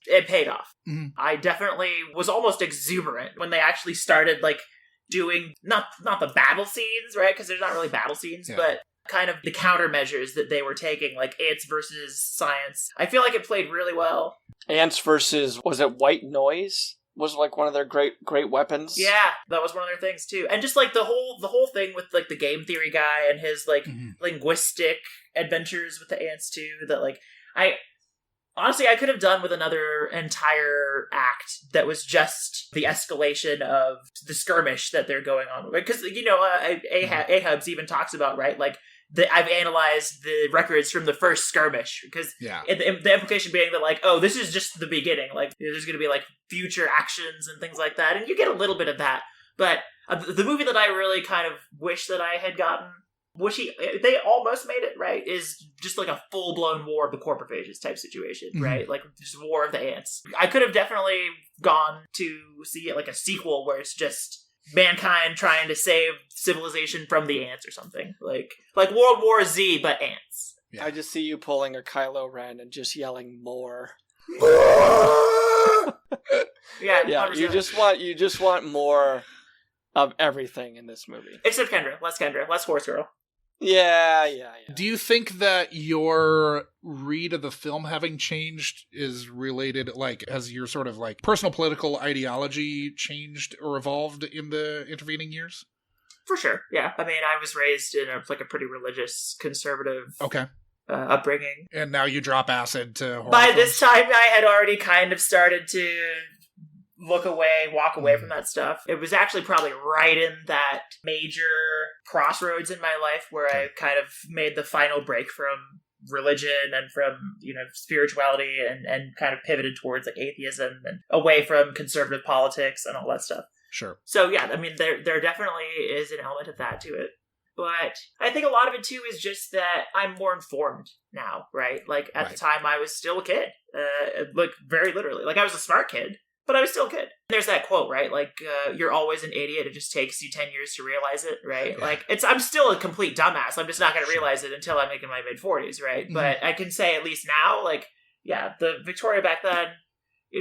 it paid off. Mm-hmm. I definitely was almost exuberant when they actually started, like, doing, not the battle scenes, right? Because there's not really battle scenes, but kind of the countermeasures that they were taking, like ants versus science. I feel like it played really well. Ants versus, was it white noise? Was like one of their great weapons. Yeah, that was one of their things too. And just like the whole thing with like the game theory guy and his like linguistic adventures with the ants too, that like I could have done with another entire act that was just the escalation of the skirmish that they're going on. Because, you know, Ahab's even talks about, right, like, I've analyzed the records from the first skirmish, because the implication being that, like, oh, this is just the beginning. Like, there's going to be, like, future actions and things like that. And you get a little bit of that. But the movie that I really kind of wish that I had gotten, they almost made it, right, is just like a full-blown War of the Corpophages type situation, right? Like, just War of the Ants. I could have definitely gone to see it like a sequel where it's just mankind trying to save civilization from the ants or something. Like World War Z, but ants. Yeah. I just see you pulling a Kylo Ren and just yelling more. Yeah, you just want more of everything in this movie. Except Kendra, less Horse Girl. Yeah. Do you think that your read of the film having changed is related, like, has your sort of, like, personal political ideology changed or evolved in the intervening years? For sure, yeah. I mean, I was raised in a pretty religious, conservative upbringing. And now you drop acid to horror By films? this time, I had already kind of started to walk away from that stuff. It was actually probably right in that major crossroads in my life where I kind of made the final break from religion and from, you know, spirituality and kind of pivoted towards like atheism and away from conservative politics and all that stuff. Sure. So yeah, I mean, there definitely is an element of that to it. But I think a lot of it too is just that I'm more informed now, right? Like at the time I was still a kid, like very literally. Like I was a smart kid, but I was still a kid. There's that quote, right? Like, you're always an idiot. It just takes you 10 years to realize it, right? Yeah. Like, I'm still a complete dumbass. I'm just not going to realize it until I'm in my mid-40s, right? Mm-hmm. But I can say at least now, like, yeah, the Victoria back then,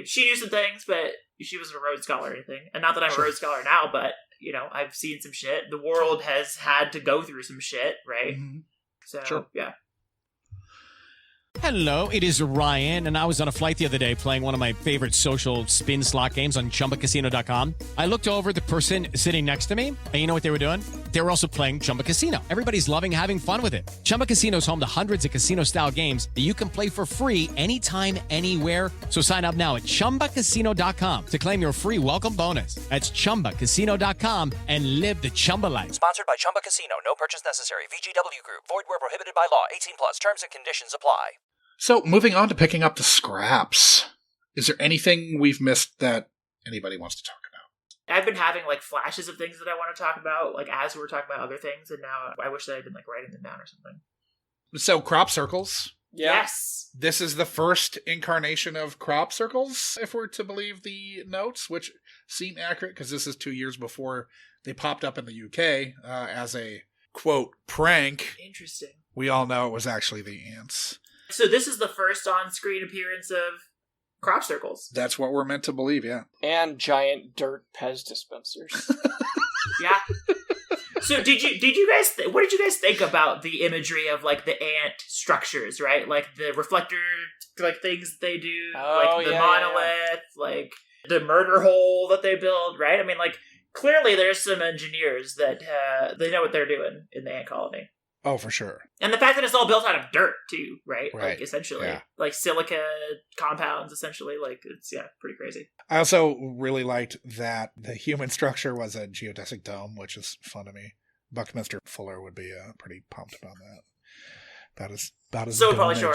she knew some things, but she wasn't a Rhodes Scholar or anything. And not that I'm a Rhodes Scholar now, but, you know, I've seen some shit. The world has had to go through some shit, right? Mm-hmm. So, yeah. Hello, it is Ryan, and I was on a flight the other day playing one of my favorite social spin slot games on ChumbaCasino.com. I looked over at the person sitting next to me, and you know what they were doing? They were also playing Chumba Casino. Everybody's loving having fun with it. Chumba Casino is home to hundreds of casino-style games that you can play for free anytime, anywhere. So sign up now at ChumbaCasino.com to claim your free welcome bonus. That's ChumbaCasino.com and live the Chumba life. Sponsored by Chumba Casino. No purchase necessary. VGW Group. Void where prohibited by law. 18 plus. Terms and conditions apply. So, moving on to picking up the scraps. Is there anything we've missed that anybody wants to talk about? I've been having, like, flashes of things that I want to talk about, like, as we were talking about other things, and now I wish that I'd been, like, writing them down or something. So, crop circles. Yes. This is the first incarnation of crop circles, if we're to believe the notes, which seem accurate, because this is 2 years before they popped up in the UK as a, quote, prank. Interesting. We all know it was actually the ants. So this is the first on-screen appearance of crop circles. That's what we're meant to believe, yeah. And giant dirt Pez dispensers. Yeah. So what did you guys think about the imagery of like the ant structures, right? Like the reflector like things that they do, like the monolith, like the murder hole that they build, right? I mean, like clearly there's some engineers that they know what they're doing in the ant colony. Oh, for sure. And the fact that it's all built out of dirt, too, right? Right. Like, essentially. Yeah. Like, silica compounds, essentially. Like, it's, pretty crazy. I also really liked that the human structure was a geodesic dome, which is fun to me. Buckminster Fuller would be pretty pumped about that. About as so probably sure.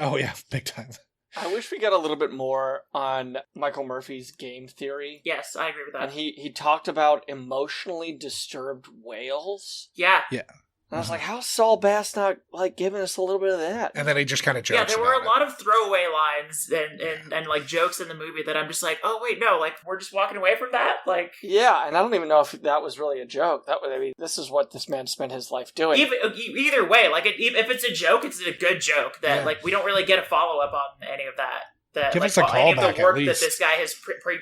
Oh, yeah, big time. I wish we got a little bit more on Michael Murphy's game theory. Yes, I agree with that. And he talked about emotionally disturbed whales. Yeah. Yeah. And I was like, how's Saul Bass not, like, giving us a little bit of that? And then he just kind of jokes. Yeah, there were a lot of throwaway lines and like jokes in the movie that I'm just like, oh wait, no, like we're just walking away from that, like. Yeah, and I don't even know if that was really a joke. This is what this man spent his life doing. Either way, like if it's a joke, it's a good joke that like we don't really get a follow up on any of that. Give like, us a callback, any of the work at least. that this guy has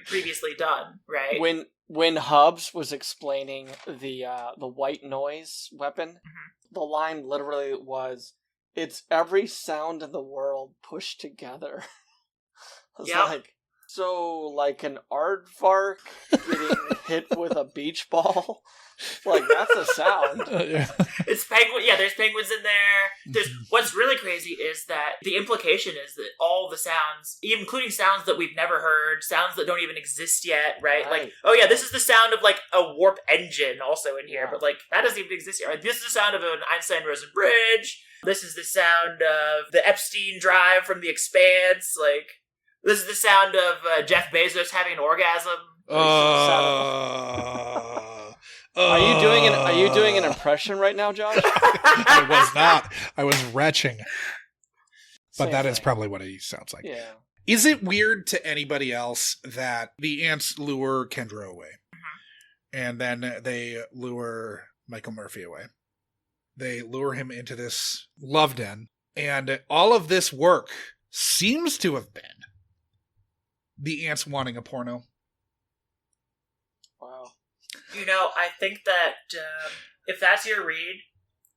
previously done, right? When Hubs was explaining the white noise weapon, the line literally was, "It's every sound in the world pushed together." I was like, so like an aardvark getting hit with a beach ball? Like, that's a sound. It's penguin. Yeah, there's penguins in there. What's really crazy is that the implication is that all the sounds, including sounds that we've never heard, sounds that don't even exist yet, right? Like, oh yeah, this is the sound of like a warp engine also in here, but like that doesn't even exist yet. Right? This is the sound of an Einstein-Rosen bridge. This is the sound of the Epstein drive from The Expanse. Like, this is the sound of Jeff Bezos having an orgasm. Are you doing an impression right now, Josh? I was not. I was retching. But that is thing. probably what he sounds like. Yeah. Is it weird to anybody else that the ants lure Kendra away? And then they lure Michael Murphy away. They lure him into this love den. And all of this work seems to have been the ants wanting a porno. Wow. You know, I think that if that's your read,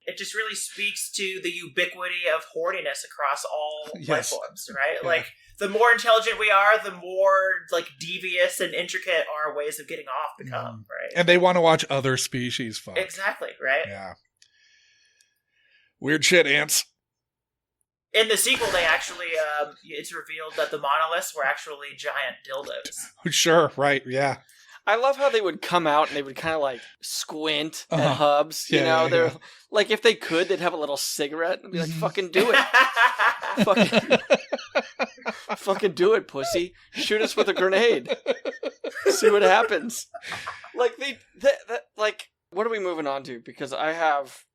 it just really speaks to the ubiquity of horniness across all life forms, right? Yeah. Like, the more intelligent we are, the more, like, devious and intricate our ways of getting off become, right? And they want to watch other species fuck. Exactly, right? Yeah. Weird shit, ants. In the sequel, they actually, it's revealed that the monoliths were actually giant dildos. Sure, right, yeah. I love how they would come out and they would kind of like squint at Hubs. You know, they're like, if they could, they'd have a little cigarette and be like, "Fucking do it, fucking do it, pussy! Shoot us with a grenade, see what happens." Like like, what are we moving on to? Because I have,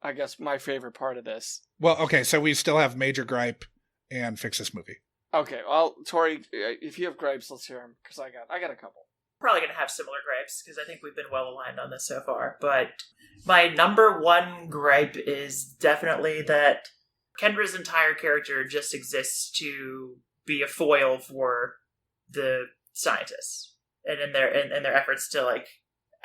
I guess, my favorite part of this. Well, okay, so we still have major gripe and fix this movie. Okay, well, Tori, if you have gripes, let's hear them because I got a couple. Probably going to have similar gripes because I think we've been well aligned on this so far. But my number one gripe is definitely that Kendra's entire character just exists to be a foil for the scientists and in their efforts to like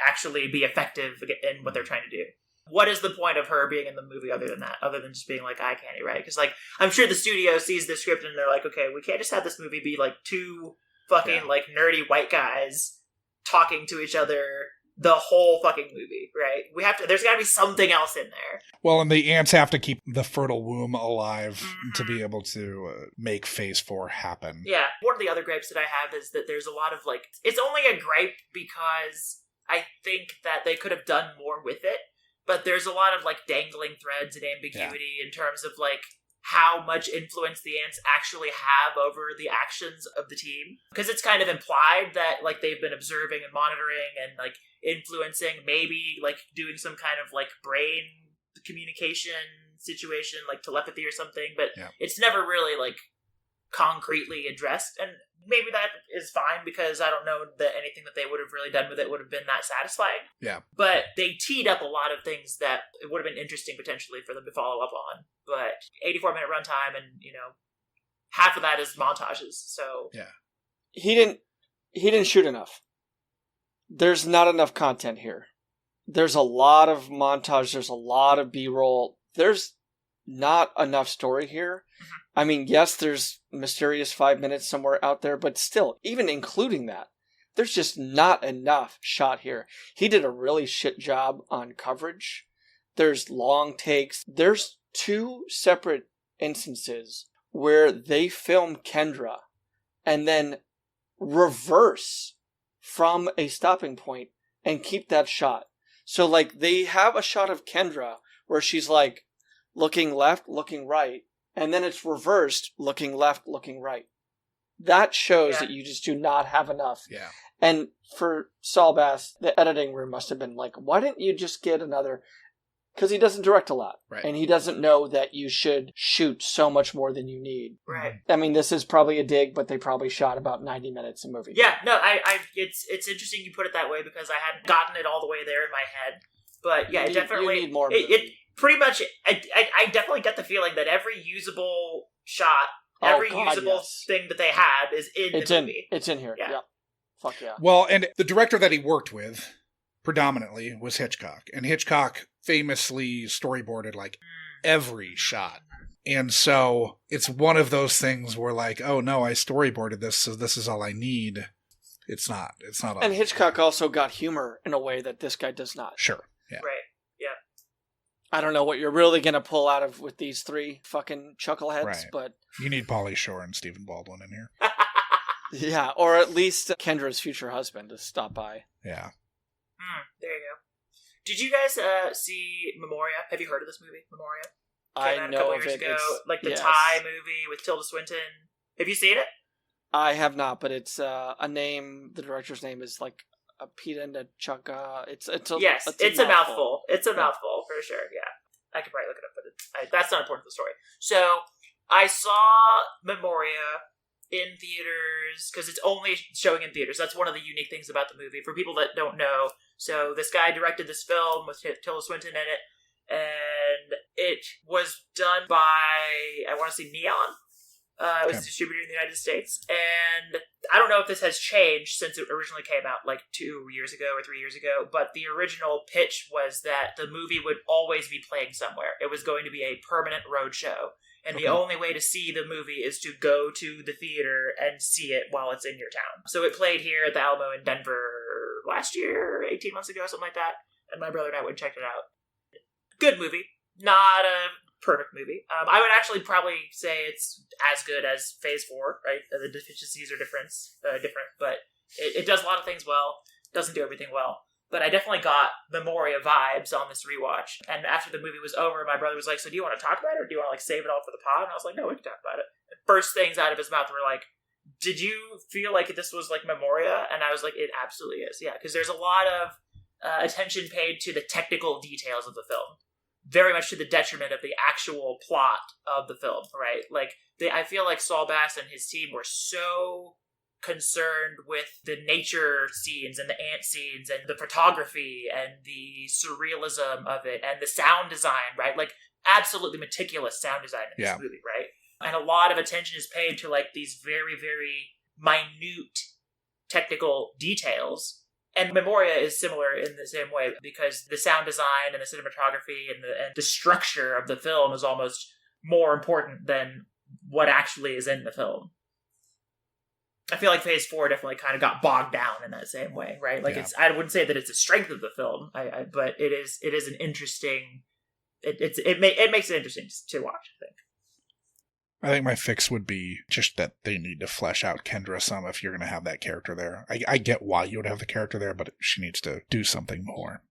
actually be effective in what they're trying to do. What is the point of her being in the movie other than that? Other than just being like eye candy, right? Because like I'm sure the studio sees the script and they're like, okay, we can't just have this movie be like two fucking like nerdy white guys talking to each other the whole fucking movie, right? There's gotta be something else in there. Well, and the ants have to keep the fertile womb alive to be able to make Phase 4 happen. Yeah. One of the other gripes that I have is that there's a lot of like, it's only a gripe because I think that they could have done more with it, but there's a lot of like dangling threads and ambiguity in terms of like how much influence the ants actually have over the actions of the team. Because it's kind of implied that, like, they've been observing and monitoring and, like, influencing, maybe, like, doing some kind of, like, brain communication situation, like telepathy or something, but it's never really, like, concretely addressed. And maybe that is fine because I don't know that anything that they would have really done with it would have been that satisfying. Yeah. But they teed up a lot of things that it would have been interesting potentially for them to follow up on. But 84-minute runtime and, you know, half of that is montages. So yeah. He didn't shoot enough. There's not enough content here. There's a lot of montage, there's a lot of B-roll. There's not enough story here. I mean, yes, there's mysterious 5 minutes somewhere out there, but still, even including that, there's just not enough shot here. He did a really shit job on coverage. There's long takes. There's 2 separate instances where they film Kendra and then reverse from a stopping point and keep that shot. So, like, they have a shot of Kendra where she's, like, looking left, looking right, and then it's reversed, looking left, looking right. That shows that you just do not have enough. Yeah. And for Saul Bass, the editing room must have been like, why didn't you just get another Because he doesn't direct a lot. Right. And he doesn't know that you should shoot so much more than you need. Right. I mean, this is probably a dig, but they probably shot about 90 minutes a movie. Yeah, no, it's interesting you put it that way because I hadn't gotten it all the way there in my head. But yeah, definitely. You need more. It pretty much, I definitely get the feeling that every usable shot, every usable thing that they had is in the movie. It's in here. Yeah. Fuck yeah. Well, and the director that he worked with predominantly was Hitchcock. And Hitchcock famously storyboarded like every shot. And so it's one of those things where like, oh no, I storyboarded this, so this is all I need. It's not. And Hitchcock also got humor in a way that this guy does not. Sure. Yeah. Right. Yeah. I don't know what you're really going to pull out of with these three fucking chuckleheads, Right. but... You need Pauly Shore and Stephen Baldwin in here. Yeah, or at least Kendra's future husband to stop by. Yeah. There you go. Did you guys see Memoria? Have you heard of this movie, Memoria? I know of years it. ago, like the Thai movie with Tilda Swinton. Have you seen it? I have not, but it's a name. The director's name is like Peter Ndachaka. It's a mouthful. It's a mouthful for sure. Yeah, I could probably look it up, but that's not important to the story. So I saw Memoria in theaters because it's only showing in theaters. That's one of the unique things about the movie for people that don't know. So this guy directed this film with Tilda Swinton in it, and it was done by, I want to say, Neon. It was distributed in the United States, and I don't know if this has changed since it originally came out like 2 years ago or 3 years ago, but the original pitch was that the movie would always be playing somewhere. It was going to be a permanent road show, and the only way to see the movie is to go to the theater and see it while it's in your town. So it played here at the Alamo in Denver last year, 18 months ago, something like that, and my brother and I went and checked it out. Good movie. Not a perfect movie. I would actually probably say it's as good as Phase 4, right? The deficiencies are different, but it does a lot of things well, doesn't do everything well. But I definitely got Memoria vibes on this rewatch. And after the movie was over, my brother was like, so do you want to talk about it, or do you want to like save it all for the pod? And I was like, no, we can talk about it. And first things out of his mouth were like, did you feel like this was like Memoria? And I was like, it absolutely is. Yeah, because there's a lot of attention paid to the technical details of the film. Very much to the detriment of the actual plot of the film, right? Like, I feel like Saul Bass and his team were so concerned with the nature scenes and the ant scenes and the photography and the surrealism of it and the sound design, right? Like, absolutely meticulous sound design in this movie, right? And a lot of attention is paid to, like, these very, very minute technical details. And Memoria is similar in the same way because the sound design and the cinematography and the structure of the film is almost more important than what actually is in the film. I feel like Phase 4 definitely kind of got bogged down in that same way, right? Like I wouldn't say that it's a strength of the film, but it is an interesting. It makes it interesting to watch, I think. I think my fix would be just that they need to flesh out Kendra some if you're going to have that character there. I get why you would have the character there, but she needs to do something more.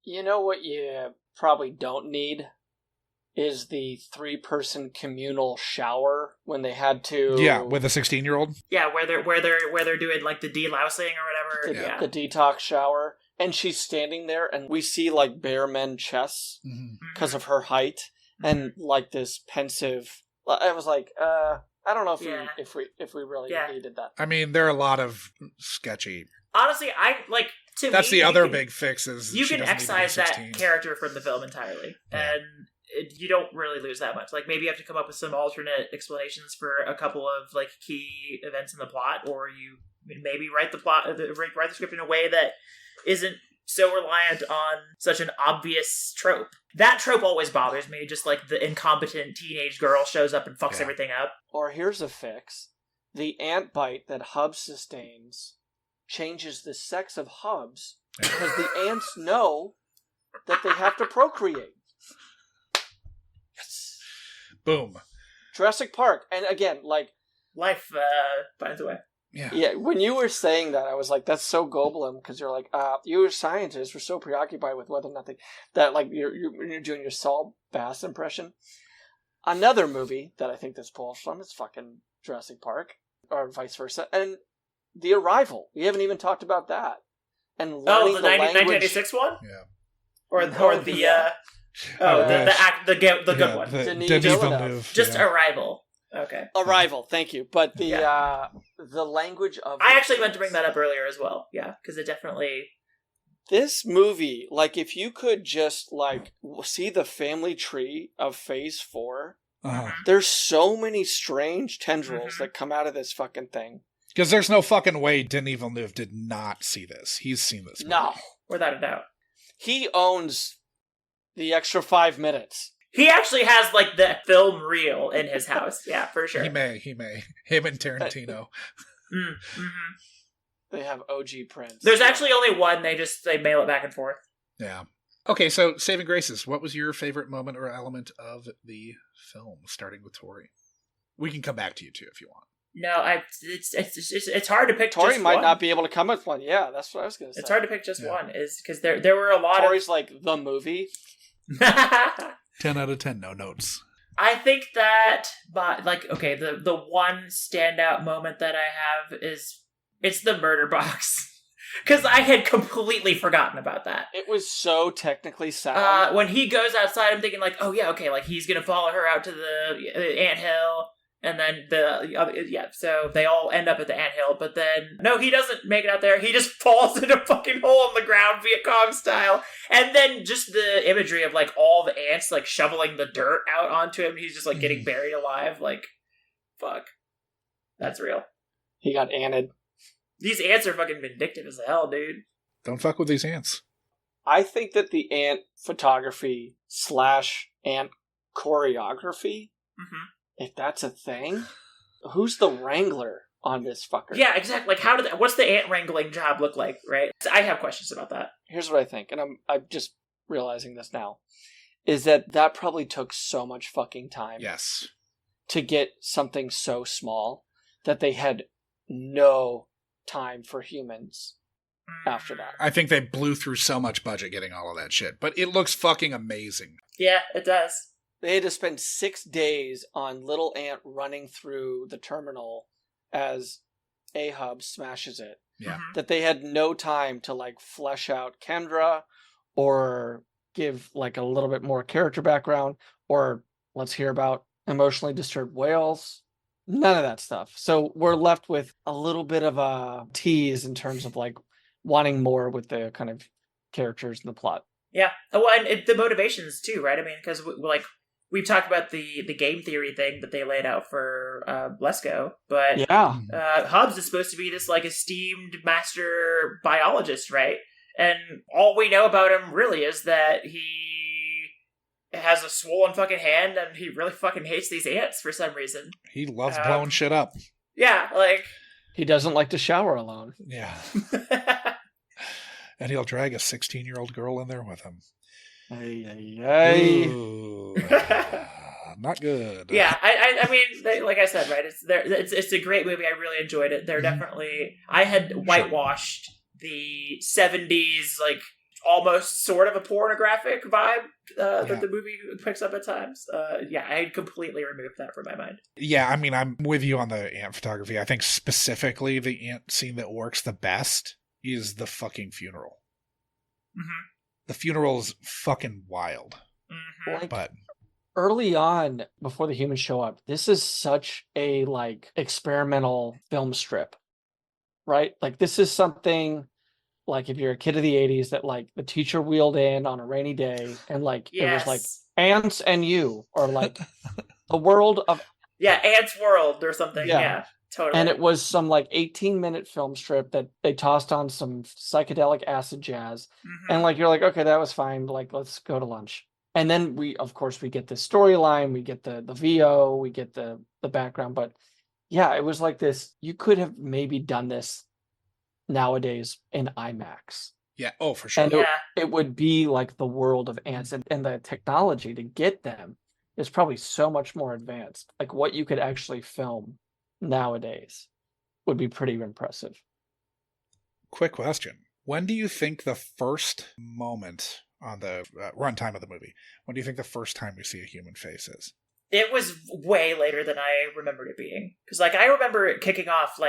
You know what you probably don't need is the 3-person communal shower when they had to... Yeah, with a 16-year-old? Yeah, where they're doing like the delousing or whatever. The detox shower. And she's standing there and we see like bare men chests because of her height and like this pensive... I was like, I don't know if we really needed that. I mean, there are a lot of sketchy. Honestly, that's the other big fix is you can excise that character from the film entirely, and you don't really lose that much. Like maybe you have to come up with some alternate explanations for a couple of like key events in the plot, or you maybe write the script in a way that isn't so reliant on such an obvious trope. That trope always bothers me, just like the incompetent teenage girl shows up and fucks everything up. Or here's a fix. The ant bite that Hub sustains changes the sex of Hubs because the ants know that they have to procreate. Yes. Boom. Jurassic Park. And again, like... Life finds a way. Yeah, when you were saying that, I was like, that's so Goblin, because you're like, you as scientists were so preoccupied with whether or not that like you're doing your Saul Bass impression. Another movie that I think this pulls from is fucking Jurassic Park, or vice versa, and The Arrival. We haven't even talked about that. And learning the 1996 one? Yeah. Or the Oh, man. the good one. Denis Villeneuve. Villeneuve. Just yeah. Arrival. Okay. Arrival, thank you. But the Yeah. the language of I actually meant to bring that up earlier as well. Yeah, because it definitely. this movie, like if you could just like see the family tree of Phase 4, Uh-huh. there's so many strange tendrils that come out of this fucking thing. Because there's no fucking way Denis Villeneuve did not see this. He's seen this movie. No. Without a doubt. He owns the extra 5 minutes. He actually has, like, the film reel in his house. Yeah, for sure. He may. Him and Tarantino. Mm-hmm. They have OG prints. There's actually only one. They mail it back and forth. Yeah. Okay, so Saving Graces. What was your favorite moment or element of the film, starting with Tori? We can come back to you, too, if you want. No, it's hard to pick Tori just might one. not be able to come with one. Yeah, that's what I was going to say. It's hard to pick just one, is because there were a lot Tori's like the movie. 10 out of 10, no notes. I think that, but like, okay, the one standout moment that I have is it's the murder box. Because I had completely forgotten about that. It was so technically sound. When he goes outside, I'm thinking like, oh yeah, okay, like he's gonna follow her out to the anthill, and then the other, so they all end up at the anthill. But then no, he doesn't make it out there. He just falls in a fucking hole in the ground, Viet Cong style. And then just the imagery of like all the ants like shoveling the dirt out onto him. He's just like getting buried alive. Like, fuck, that's real. He got anted. These ants are fucking vindictive as hell, dude. Don't fuck with these ants. I think that the ant photography / ant choreography, if that's a thing, who's the wrangler on this fucker? Yeah, exactly. Like, what's the ant wrangling job look like, right? I have questions about that. Here's what I think, and I'm just realizing this now, is that probably took so much fucking time. Yes. To get something so small that they had no time for humans after that. I think they blew through so much budget getting all of that shit, but it looks fucking amazing. Yeah, it does. They had to spend 6 days on little ant running through the terminal as Ahab smashes it. Yeah. That they had no time to like flesh out Kendra or give like a little bit more character background or let's hear about emotionally disturbed whales. None of that stuff. So we're left with a little bit of a tease in terms of like wanting more with the kind of characters and the plot. Yeah. Well, and the motivations too, right? I mean, because we've talked about the game theory thing that they laid out for Lesko, but yeah, Hubs is supposed to be this like esteemed master biologist, right? And all we know about him really is that he has a swollen fucking hand and he really fucking hates these ants for some reason. He loves blowing shit up. Yeah, like... He doesn't like to shower alone. Yeah. And he'll drag a 16-year-old girl in there with him. Ooh, not good. Yeah, I mean, like I said, right? It's a great movie. I really enjoyed it. They're definitely... I had whitewashed the 70s, like, almost sort of a pornographic vibe that the movie picks up at times. I completely removed that from my mind. Yeah, I mean, I'm with you on the ant photography. I think specifically the ant scene that works the best is the fucking funeral. Mm-hmm. The funeral's fucking wild. Mm-hmm. But early on, before the humans show up, this is such a like experimental film strip, right? Like this is something like if you're a kid of the 80s that like the teacher wheeled in on a rainy day and like it was like Ants and You or like the world of Ants World or something. Yeah, totally. And it was some like 18-minute film strip that they tossed on some psychedelic acid jazz. Mm-hmm. And like you're like, okay, that was fine. Like let's go to lunch. And then we get the storyline, we get the VO, we get the background. But yeah, it was like this. You could have maybe done this nowadays in IMAX. Yeah, oh, for sure. And it would be like the world of ants and the technology to get them is probably so much more advanced. Like what you could actually film nowadays would be pretty impressive. Quick question. When do you think the first moment on the runtime of the movie, when do you think the first time we see a human face is? It was way later than I remembered it being. Because, I remember it kicking off,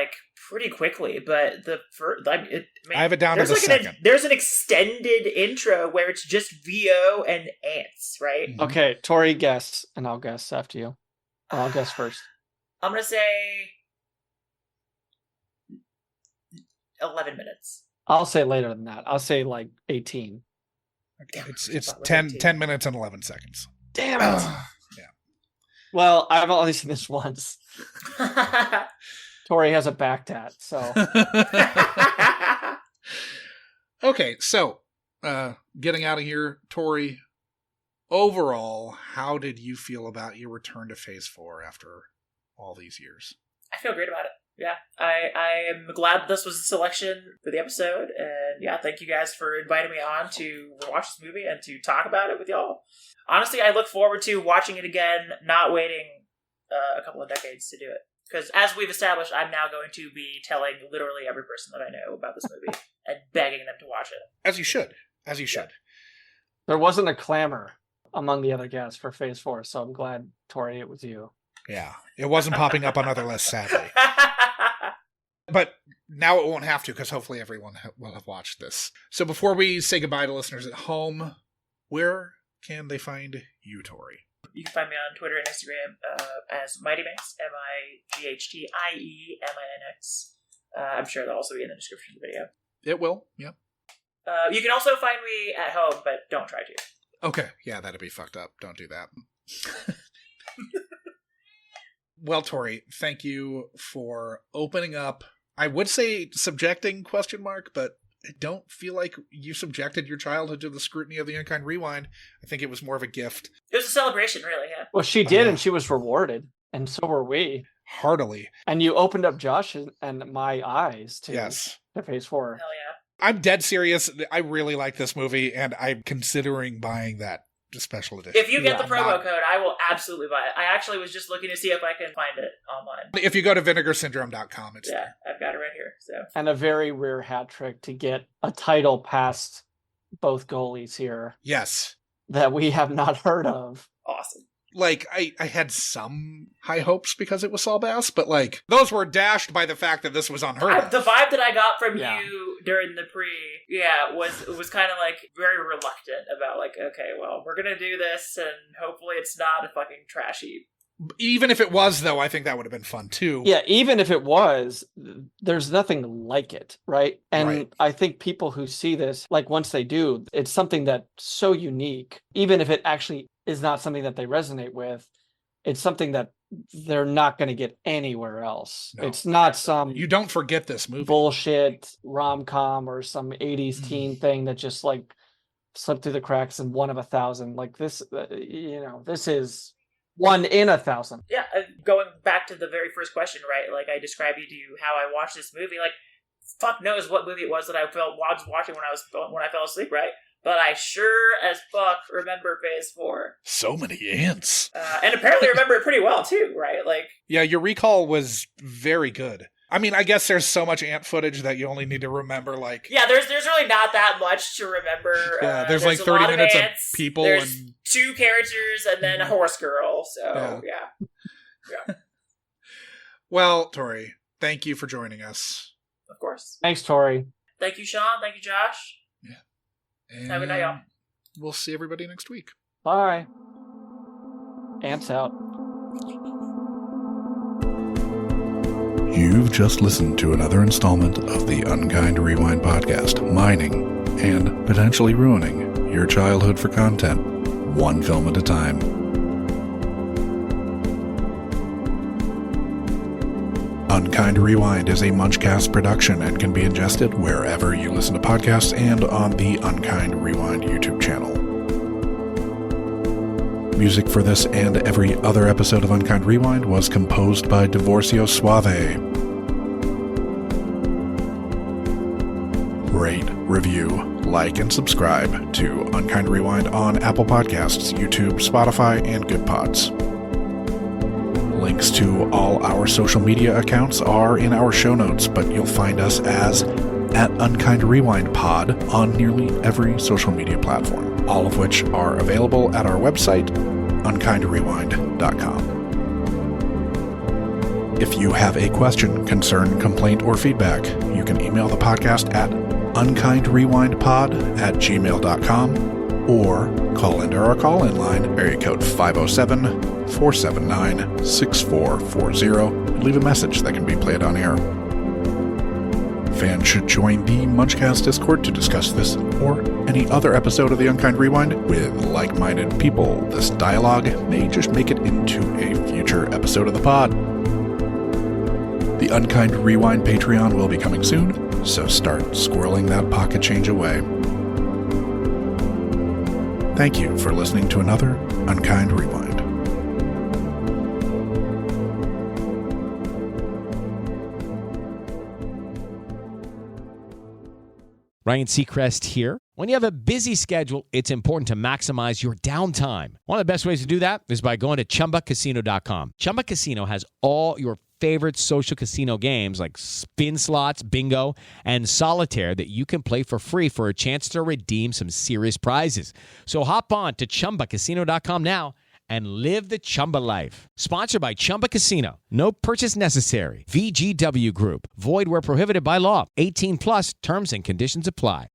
pretty quickly, but I have it down to the second. There's an extended intro where it's just VO and ants, right? Mm-hmm. Okay, Tori, guess, and I'll guess after you. Or I'll guess first. I'm going to say 11 minutes. I'll say later than that. I'll say 18. Okay. It's 10 minutes and 11 seconds. Damn it. Yeah. Well, I've only seen this once. Tori has a back tat, so. Okay, so getting out of here, Tori, overall, how did you feel about your return to Phase 4 after all these years? I feel great about it. Yeah, I am glad this was the selection for the episode, and yeah, thank you guys for inviting me on to watch this movie and to talk about it with y'all. Honestly, I look forward to watching it again, not waiting a couple of decades to do it. Because as we've established, I'm now going to be telling literally every person that I know about this movie and begging them to watch it. As you should. As you should. There wasn't a clamor among the other guests for Phase 4, so I'm glad, Tori, it was you. Yeah, it wasn't popping up on other lists, sadly. But now it won't have to, because hopefully everyone will have watched this. So before we say goodbye to listeners at home, where can they find you, Tori? You can find me on Twitter and Instagram as Mightie Minx, MIGHTIEMINX. I'm sure that'll also be in the description of the video. It will, yep. You can also find me at home, but don't try to. Okay, yeah, that'd be fucked up. Don't do that. Well, Tori, thank you for opening up. I would say subjecting ? But I don't feel like you subjected your childhood to the scrutiny of the Unkind Rewind. I think it was more of a gift. It was a celebration, really, yeah. Well, she did, and she was rewarded, and so were we. Heartily. And you opened up Josh and my eyes to Phase 4. Hell yeah. I'm dead serious. I really like this movie, and I'm considering buying that special edition. If you get the promo code, I will absolutely buy it. I actually was just looking to see if I can find it online. If you go to vinegarsyndrome.com, it's there. I've got it right here. So. And a very rare hat trick to get a title past both goalies here. Yes. That we have not heard of. Awesome. I had some high hopes because it was Saul Bass, but those were dashed by the fact that this was unheard of. The vibe that I got from you during the was kind of very reluctant about okay, well, we're gonna do this and hopefully it's not a fucking trash heap. Even if it was, though, I think that would have been fun too. Yeah, even if it was, there's nothing like it, right? And I think people who see this, once they do, it's something that's so unique, even if it actually is not something that they resonate with, it's something that they're not going to get anywhere else. No. It's not some... You don't forget this movie. Bullshit rom-com or some 80s teen thing that just slipped through the cracks and one of 1,000. This, this is... 1 in 1,000. Yeah, going back to the very first question, right? I described to you how I watched this movie. Fuck knows what movie it was that I was watching when I fell asleep, right? But I sure as fuck remember Phase 4. So many ants. And apparently remember it pretty well too, right? Yeah, your recall was very good. I mean, I guess there's so much ant footage that you only need to remember, Yeah, there's really not that much to remember. Yeah, there's 30 minutes of people. There's 2 characters and then a horse girl, so yeah. Well, Tori, thank you for joining us. Of course. Thanks, Tori. Thank you, Sean. Thank you, Josh. Yeah. And have a good night, y'all. We'll see everybody next week. Bye. Ants out. You've just listened to another installment of the Unkind Rewind podcast, mining and potentially ruining your childhood for content, one film at a time. Unkind Rewind is a Munchcast production and can be ingested wherever you listen to podcasts and on the Unkind Rewind YouTube channel. Music for this and every other episode of Unkind Rewind was composed by Divorcio Suave. Rate, review, like, and subscribe to Unkind Rewind on Apple Podcasts, YouTube, Spotify, and Good Pods. Links to all our social media accounts are in our show notes, but you'll find us as @Unkind Rewind Pod on nearly every social media platform, all of which are available at our website, unkindrewind.com. If you have a question, concern, complaint, or feedback, you can email the podcast at unkindrewindpod@gmail.com or call into our call-in line, area code 507-479-6440, and leave a message that can be played on air. Fans should join the Munchcast Discord to discuss this or any other episode of the Unkind Rewind with like-minded people. This dialogue may just make it into a future episode of the pod. The Unkind Rewind Patreon will be coming soon, so start squirreling that pocket change away. Thank you for listening to another Unkind Rewind. Ryan Seacrest here. When you have a busy schedule, it's important to maximize your downtime. One of the best ways to do that is by going to ChumbaCasino.com. Chumba Casino has all your favorite social casino games like spin slots, bingo, and solitaire that you can play for free for a chance to redeem some serious prizes. So hop on to ChumbaCasino.com now and live the Chumba life. Sponsored by Chumba Casino. No purchase necessary. VGW Group. Void where prohibited by law. 18 plus terms and conditions apply.